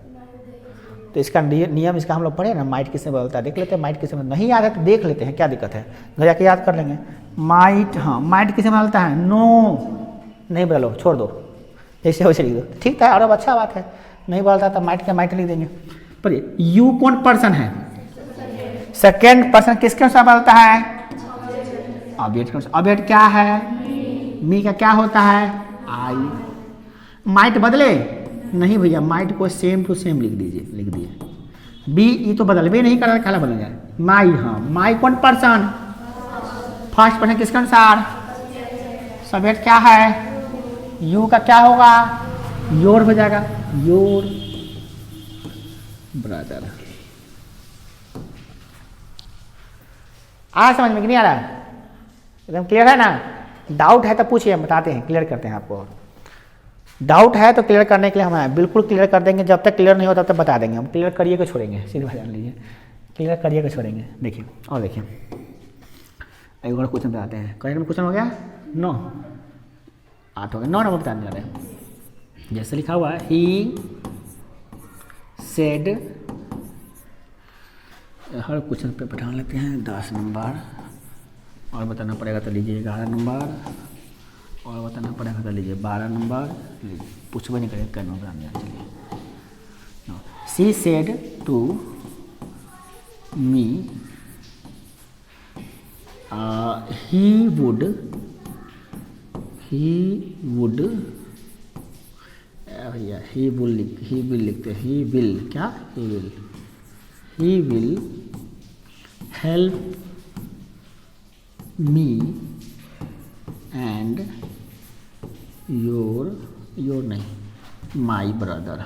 तो इसका नियम इसका हम लोग पढ़े ना, माइट किससे बदलता है देख लेते हैं। माइट किससे बदलता नहीं याद है तो देख लेते हैं, क्या दिक्कत है, घर जाके याद कर लेंगे। माइट, हाँ माइट किससे बदलता है, नो, नहीं बदलो, छोड़ दो, जैसे वैसे लिख दो, ठीक था। और अब अच्छा बात है, नहीं बदलता तो माइट का माइट लिख देंगे। पर यू कौन पर्सन है, सेकेंड पर्सन किसके अनुसार बदलता है, ऑब्जेक्ट के अनुसार। ऑब्जेक्ट क्या है, मी का क्या होता है, आई। माइट बदले नहीं भैया, माइट को सेम टू सेम लिख दीजिए, लिख दिए। बी ई तो बदल भी नहीं कर रहा, खाला बदल जाए। माई, हाँ माई कौन पर्सन, फर्स्ट पर्सन किसके अनुसार, सब्जेक्ट क्या है, यू का क्या होगा, योर हो जाएगा, योर ब्रदर। आ समझ में कि नहीं आ रहा, एकदम क्लियर है ना। डाउट है तो पूछिए, हम बताते हैं, क्लियर करते हैं आपको। डाउट है तो क्लियर करने के लिए हम आए, बिल्कुल क्लियर कर देंगे। जब तक क्लियर नहीं होता तब तक बता देंगे हम, क्लियर करिए को छोड़ेंगे, सीधे जान लीजिए, क्लियर करिए को छोड़ेंगे। देखिए और देखिए एक और क्वेश्चन बताते हैं। कई नंबर क्वेश्चन हो गया, 9 8 हो गया, 9 नंबर बताने जा रहे हैं। जैसे लिखा हुआ है, ही सेड, हर क्वेश्चन पे बैठा लेते हैं 10 नंबर, और बताना पड़ेगा तो लीजिए 11 नंबर, और बताना पड़ेगा तो लीजिए 12 नंबर, पूछबे नहीं करेगा क्या नंबर आने। चलिए, she said to me he would भैया ही विल लिखते, ही विल क्या, he will help me and your नहीं, माई ब्रदर।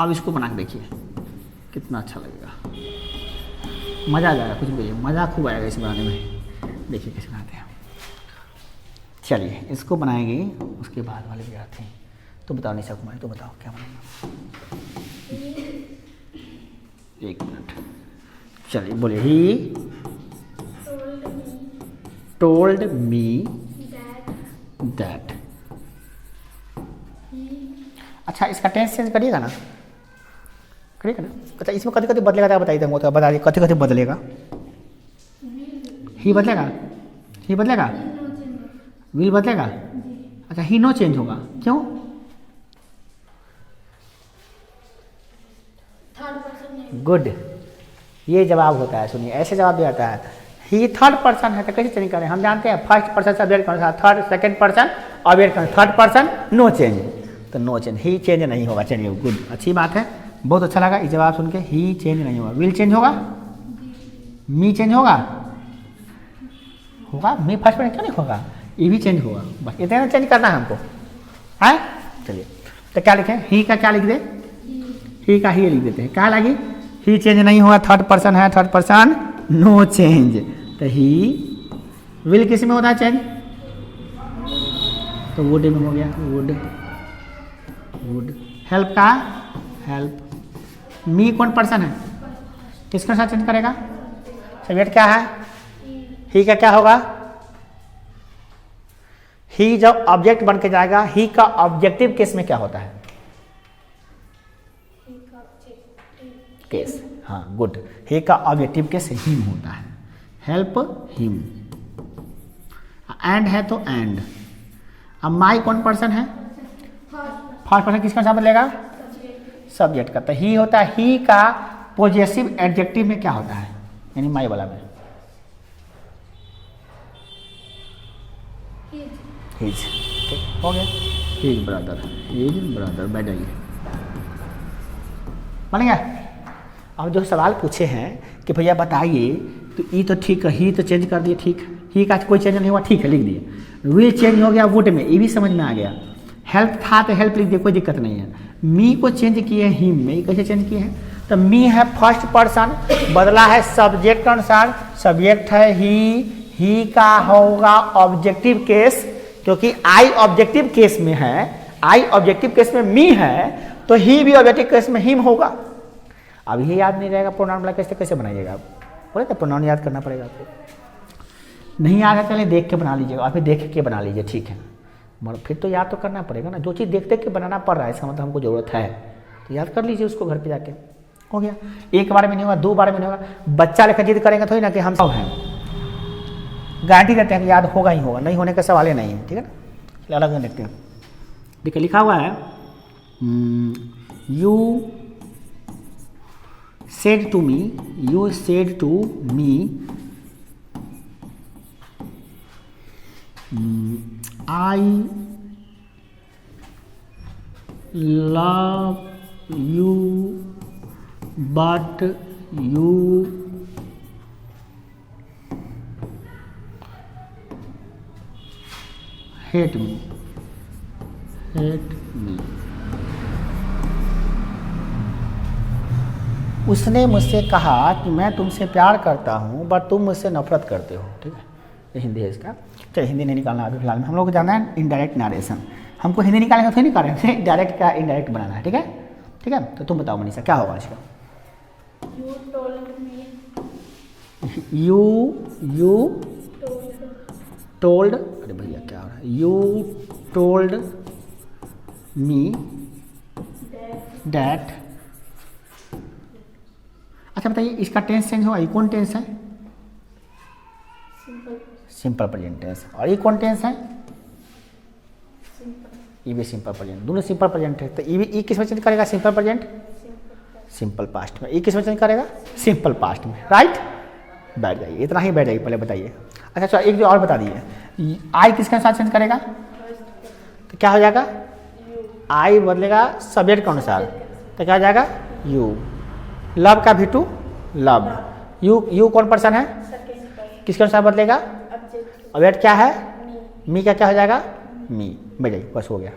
अब इसको बना के देखिए कितना अच्छा लगेगा, मज़ा आ जाएगा, कुछ भी मज़ा खूब आएगा इसे बनाने में। देखिए कैसे बनाते हैं। चलिए इसको बनाएंगे, उसके बाद वाले भी आते हैं। तो बताओ निशा कुमारी, तो बताओ क्या बनाना। 1 मिनट, चलिए बोलिए। ही told me that। अच्छा इसका टेंस चेंज करिएगा ना, करिएगा ना। अच्छा इसमें कभी कभी बदलेगा, क्या बताइए हमको, तो बता दिए कभी कभी बदलेगा। ही बदलेगा, विल बदलेगा। अच्छा ही नो चेंज होगा, क्यों, गुड, ये जवाब होता है। सुनिए ऐसे जवाब भी आता है। ही थर्ड पर्सन है तो कैसे चेंज करें? हम जानते हैं फर्स्ट पर्सन सब्जेक्ट कौन सा, थर्ड सेकंड पर्सन ऑब्जेक्ट कौन सा, थर्ड पर्सन नो चेंज, तो नो चेंज, ही चेंज नहीं होगा। चलिए गुड, अच्छी बात है, बहुत अच्छा लगा ये जवाब सुन के। ही चेंज नहीं होगा। विल चेंज होगा? मी चेंज होगा? होगा? मी फर्स्ट पर्सन क्यों नहीं होगा? ये भी चेंज होगा। बस इतना चेंज करना है हमको, है। चलिए तो क्या लिखें? ही का क्या लिख दे? ही का ही लिख देते हैं। क्या लगी? ही चेंज नहीं होगा, थर्ड पर्सन है, थर्ड पर्सन नो चेंज, तो ही विल किस में होता है चेंज? तो वुड में हो गया, वुड वुड। हेल्प का हेल्प। मी कौन पर्सन है? किसके साथ चेंज करेगा? सब्जेक्ट क्या है? ही का क्या होगा? ही जब ऑब्जेक्ट बन के जाएगा, ही का ऑब्जेक्टिव केस में क्या होता है? केस, हाँ गुड। ही का ऑब्जेक्टिव केस हिम होता है, हेल्प हिम। एंड है तो एंड। अब माई कौन पर्सन है? फर्स्ट पर्सन किसका साथ बदलेगा? सब्जेक्ट का, तो ही होता है। ही का पॉजेसिव एडजेक्टिव में क्या होता है? यानी माई वाला में हिज, ठीक हो गया। हिज ब्रदर बैठ जाइए, बन गया। अब जो सवाल पूछे हैं कि भैया बताइए, तो ई तो ठीक है, ही तो चेंज कर दिए, ठीक, ही का कोई चेंज नहीं हुआ, ठीक है लिख दिए। विल चेंज हो गया वुड में, ये भी समझ में आ गया। हेल्प था तो हेल्प लिख दिए, कोई दिक्कत नहीं है। मी को चेंज किए हिम में, कैसे चेंज किए हैं? तो मी है फर्स्ट पर्सन, बदला है सब्जेक्ट के अनुसार, सब्जेक्ट है ही का होगा ऑब्जेक्टिव केस, क्योंकि आई ऑब्जेक्टिव केस में है, आई ऑब्जेक्टिव केस में मी है, तो ही भी ऑब्जेक्टिव केस में हिम होगा। अब ये याद नहीं रहेगा प्रोनाउन वाला कैसे बनाइएगा आप? बोले तो प्रोनाउन याद करना पड़ेगा आपको। नहीं याद है चलिए देख के बना लीजिएगा, और फिर देख के बना लीजिए, ठीक है। मगर फिर तो याद तो करना पड़ेगा ना, जो चीज़ देख देख के बनाना पड़ रहा है, इसका मतलब हमको ज़रूरत है, तो याद कर लीजिए उसको घर पे जाके। हो गया। एक बार में नहीं होगा, दो बार में नहीं होगा। बच्चा लेकर जिद करेंगे थोड़ी ना कि हम सब हैं, गारंटी देते हैं कि याद होगा ही होगा, नहीं होने का सवाल ही नहीं है, ठीक है ना। अलग में देखते हैं, देखिए लिखा हुआ है you said to me, you said to me, I love you, but you hate me, उसने मुझसे कहा कि मैं तुमसे प्यार करता हूँ बट तुम मुझसे नफरत करते हो, ठीक है। ये हिंदी है इसका। चलिए हिंदी नहीं निकालना अभी फिलहाल में, हम लोग को जानना है इनडायरेक्ट नरेशन। हमको हिंदी निकालेंगे तो नहीं निकालेंगे, डायरेक्ट का इनडायरेक्ट बनाना है, ठीक है। ठीक है, तो तुम बताओ मनीषा क्या होगा इसका? यू टोल्ड, अरे भैया क्या हो रहा है? You told me that. अच्छा बताइए इसका टेंस चेंज होगा, ये कौन टेंस है? Simple present tense. और ये कौन टेंस है? ये भी सिंपल प्रेजेंट, दोनों सिंपल प्रेजेंट है। तो ये किस में चेंज करेगा? सिंपल प्रेजेंट, सिंपल पास्ट में। ये किस में चेंज करेगा? सिंपल पास्ट में, राइट। बैठ जाइए, इतना ही बैठ जाइए, पहले बताइए। अच्छा चलो एक जो और बता दिए, आई किसके साथ चेंज करेगा? तो क्या हो जाएगा? आई बदलेगा सब्जेक्ट के अनुसार, तो क्या हो जाएगा? यू। लव का भी टू लव। यू कौन पर्सन है? किसके अनुसार बदलेगा? ऑब्जेक्ट क्या है? मी का क्या हो जाएगा? मी। बैठ जाइए, बस हो गया,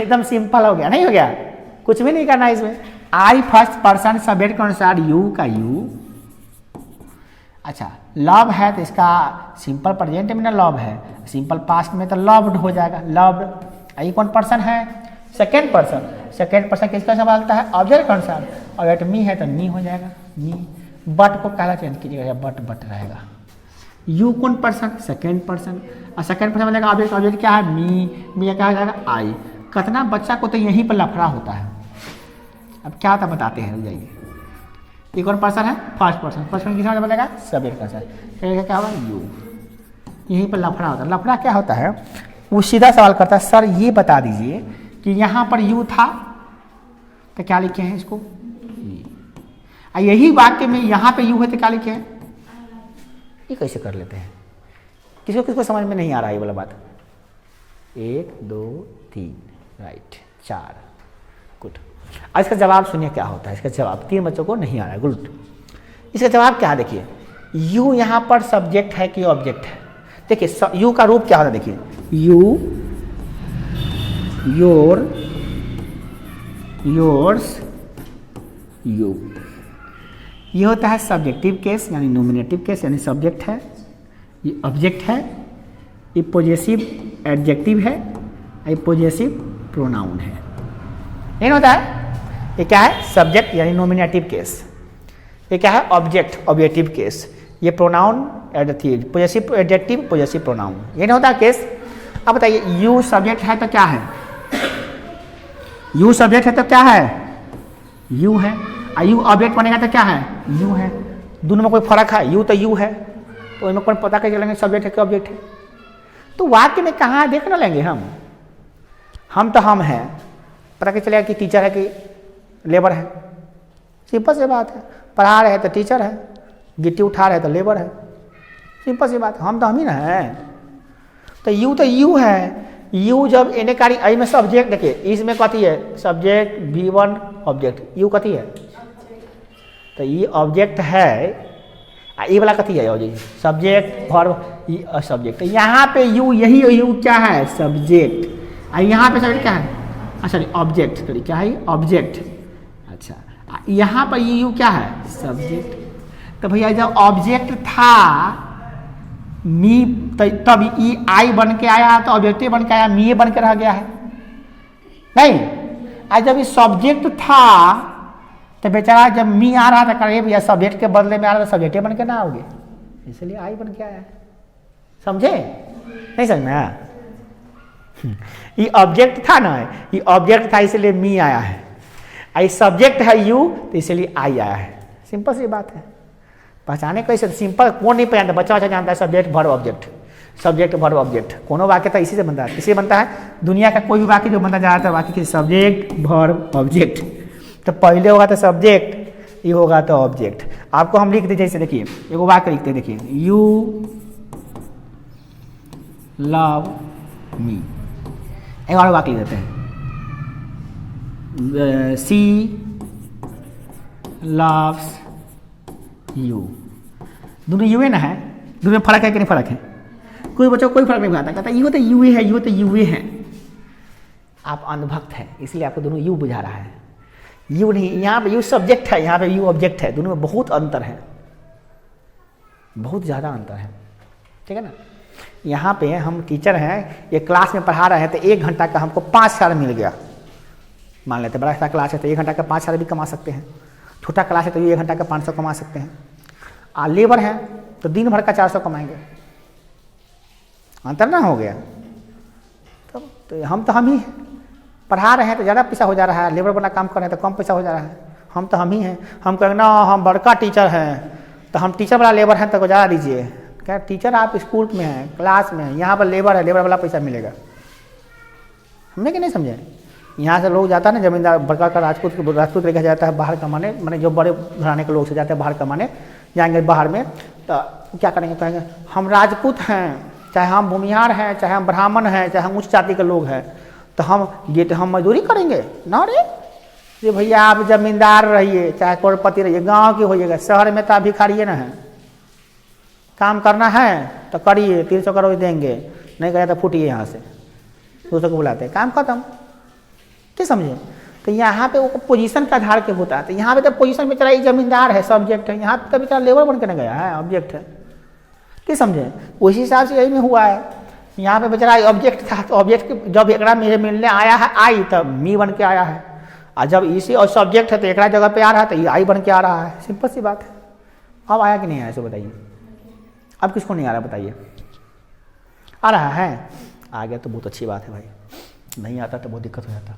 एकदम सिंपल हो गया, नहीं हो गया? कुछ भी नहीं करना इसमें। आई फर्स्ट पर्सन सब्जेक्ट के अनुसार, यू का यू। अच्छा लव है तो इसका सिंपल प्रेजेंट में ना लव है, सिंपल पास्ट में तो लव्ड हो जाएगा, लव्ड। ये कौन पर्सन है? Second person. सेकेंड पर्सन किसका संभालता है? ऑब्जेक्ट के अनुसार। ऑब्जेक्ट मी है तो मी हो जाएगा, मी। बट को काला चेंज कीजिएगा, बट रहेगा। यू कौन पर्सन? Second person. और सेकेंड पर्सन बनेगा ऑब्जेक्ट, ऑब्जेक्ट क्या है? मी क्या हो जाएगा? आई। कितना बच्चा को तो यहीं पर लफड़ा होता है। अब क्या होता बताते हैं, जाइए। ये कौन पर्सन है? First person. फर्स्ट पर्सन किसका बनेगा? सब्जेक्ट का सर, क्या होगा? यू। यहीं पर लफड़ा होता है। लफड़ा क्या होता है? वो सीधा सवाल करता है, सर ये बता दीजिए कि यहाँ पर यू था तो क्या लिखे हैं इसको? यही वाक्य में यहाँ पे यू है तो क्या लिखे हैं? ये कैसे कर लेते हैं? किसको समझ में नहीं आ रहा है ये वाला बात? 1 2 3 राइट 4 गुड। अब इसका जवाब सुनिए क्या होता है। इसका जवाब 3 बच्चों को नहीं आ रहा है, गुड। इसका जवाब क्या है देखिए, यू यहाँ पर सब्जेक्ट है कि ऑब्जेक्ट है? देखिए यू का रूप क्या होता है, देखिए यू, योर, योर्स, यू, ये होता है सब्जेक्टिव केस यानी नोमिनेटिव केस, यानी सब्जेक्ट है, ये ऑब्जेक्ट है, ये पॉजेसिव एडजेक्टिव है, ये पॉजेसिव प्रोनाउन है। नहीं होता है? ये क्या है? सब्जेक्ट यानी नोमिनेटिव केस। ये क्या है? Object objective case. ये pronoun possessive adjective possessive pronoun. ये नहीं होता केस। अब बताइए यू सब्जेक्ट है तो क्या है? यू सब्जेक्ट है तो क्या है? यू है। यू ऑब्जेक्ट बनेगा तो क्या है? यू है। दोनों में कोई फर्क है? यू तो यू है, तो इनमें कौन पता कैसे चलेंगे सब्जेक्ट है कि ऑब्जेक्ट है? तो वाक्य में कहाँ देख ना लेंगे हम तो हम हैं, पता कैसे चलेगा कि टीचर है कि लेबर है? सिंपल सी बात है। पढ़ा रहे हैं तो टीचर है, गिट्टी उठा रहे हैं तो लेबर है, सिंपल सी बात है। हम तो हम ही ना हैं। तो यू है। यू जब एने कारी आई में सब्जेक्ट देखिए, इसमें कथी है? सब्जेक्ट V1 ऑब्जेक्ट, यू कथी है? तो ये ऑब्जेक्ट है, ये वाला कथी है? Subject verb subject. यहाँ पे यू, यही यू क्या है? सब्जेक्ट। यहाँ पे सब्जेक्ट क्या है? अच्छा ऑब्जेक्ट, सॉरी क्या है? ऑब्जेक्ट। अच्छा यहाँ पर यू क्या है? सब्जेक्ट। तो भैया जब ऑब्जेक्ट था मी, तब ई आई बन के आया तो ऑब्जेक्टिव बन के आया, मी बन के रह गया है नहीं? आज जब ये सब्जेक्ट था तो बेचारा जब मी आ रहा था करे भैया सब्जेक्ट के बदले में आ रहा था, सब्जेक्टिव बन के ना आओगे, इसलिए आई बन के आया। समझे? नहीं समझ में आया? ये ऑब्जेक्ट था ना, ये ऑब्जेक्ट था इसलिए मी आया है, आई सब्जेक्ट है यू तो इसलिए आई आया है। सिंपल सी बात है। पहचाने कैसे? सिंपल कौन नहीं पहचानता? बच्चा जानता है subject verb object, subject verb object. कोनो वाक्य तो इसी से बनता है। इसी बनता है दुनिया का कोई भी वाक्य जो बनता जा रहा है वाक्य के सब्जेक्ट वर्ब ऑब्जेक्ट। तो पहले होगा तो सब्जेक्ट, ये होगा तो ऑब्जेक्ट। आपको हम लिख दे, जैसे देखिए एगो वाक्य लिखते देखिए, यू लव मी। एक और वाक्य लिख देते हैं, सी लव्स यू। दोनों यू ना है? दोनों में फर्क है कि नहीं फर्क है? कोई बच्चों को कोई फर्क नहीं पड़ता, कहता यू तो यू है, यू तो यू है। आप अंधभक्त हैं इसलिए आपको दोनों यू बुझा रहा है। यू नहीं, यहाँ पे यू सब्जेक्ट है, यहाँ पे यू ऑब्जेक्ट है। दोनों में बहुत अंतर है, बहुत ज़्यादा अंतर है। ठीक है ना? यहाँ पे हम टीचर हैं, ये क्लास में पढ़ा रहे हैं तो 1 घंटा का हमको 5,000 मिल गया। मान लेते बड़ा सा क्लास है तो 1 घंटा का 5,000 भी कमा सकते हैं। छोटा क्लास है तो 1 घंटा का 500 कमा सकते हैं। लेबर हैं तो दिन भर का 400 कमाएंगे। अंतर ना हो गया? तो हम ही पढ़ा रहे हैं तो ज़्यादा पैसा हो जा रहा है, लेबर वाला काम कर रहे हैं तो कम पैसा हो जा रहा है। हम तो हम ही हैं। हम कहेंगे ना हम बड़का टीचर हैं तो हम टीचर वाला लेबर हैं तो ज़्यादा दीजिए। क्या टीचर आप स्कूल में हैं, क्लास में हैं, यहाँ पर लेबर है, लेबर वाला पैसा मिलेगा। हमने कि नहीं समझे? यहाँ से लोग जाता है ना जमींदार बड़का का राजपूत लेकर जाता है बाहर कमाने, मैंने जो बड़े घराने के लोग से जाते हैं बाहर कमाने, जाएंगे बाहर में तो क्या करेंगे? कहेंगे हम राजपूत हैं, चाहे हम भूमिहार हैं, चाहे हम ब्राह्मण हैं, चाहे हम उच्च जाति के लोग हैं, तो हम मजदूरी करेंगे ना रे? ये भैया आप जमींदार रहिए चाहे करोड़पति रहिए, गांव के होइएगा, शहर में तो आप भिखारी ना है। काम करना है तो करिए, 300 का रोज देंगे, नहीं करे तो फूटिए यहाँ से, दूसरों को बुलाते हैं, काम खत्म। क्या समझे? तो यहाँ पे वो पोजीशन का आधार के होता है। तो यहाँ पे तो पोजीशन बेचारा ये जमींदार है, सब्जेक्ट है, यहाँ पे तो बेचारा लेबर बन के न गया है, ऑब्जेक्ट है। क्या समझे? उसी हिसाब से यही में हुआ है। यहाँ पे बेचारा ऑब्जेक्ट था तो ऑब्जेक्ट जब एक मेरे मिलने आया है आई तब मी बन के आया है, और जब इसी और सब्जेक्ट है तो एक जगह पे आ रहा है तो ये आई बन के आ रहा है। सिंपल सी बात है। अब आया कि नहीं आया सो बताइए? अब किसको नहीं आ रहा बताइए? आ रहा है? आ गया तो बहुत अच्छी बात है भाई, नहीं आता तो बहुत दिक्कत हो जाता।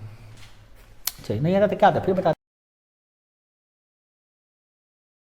चलिए नहीं आता तो क्या था फिर बता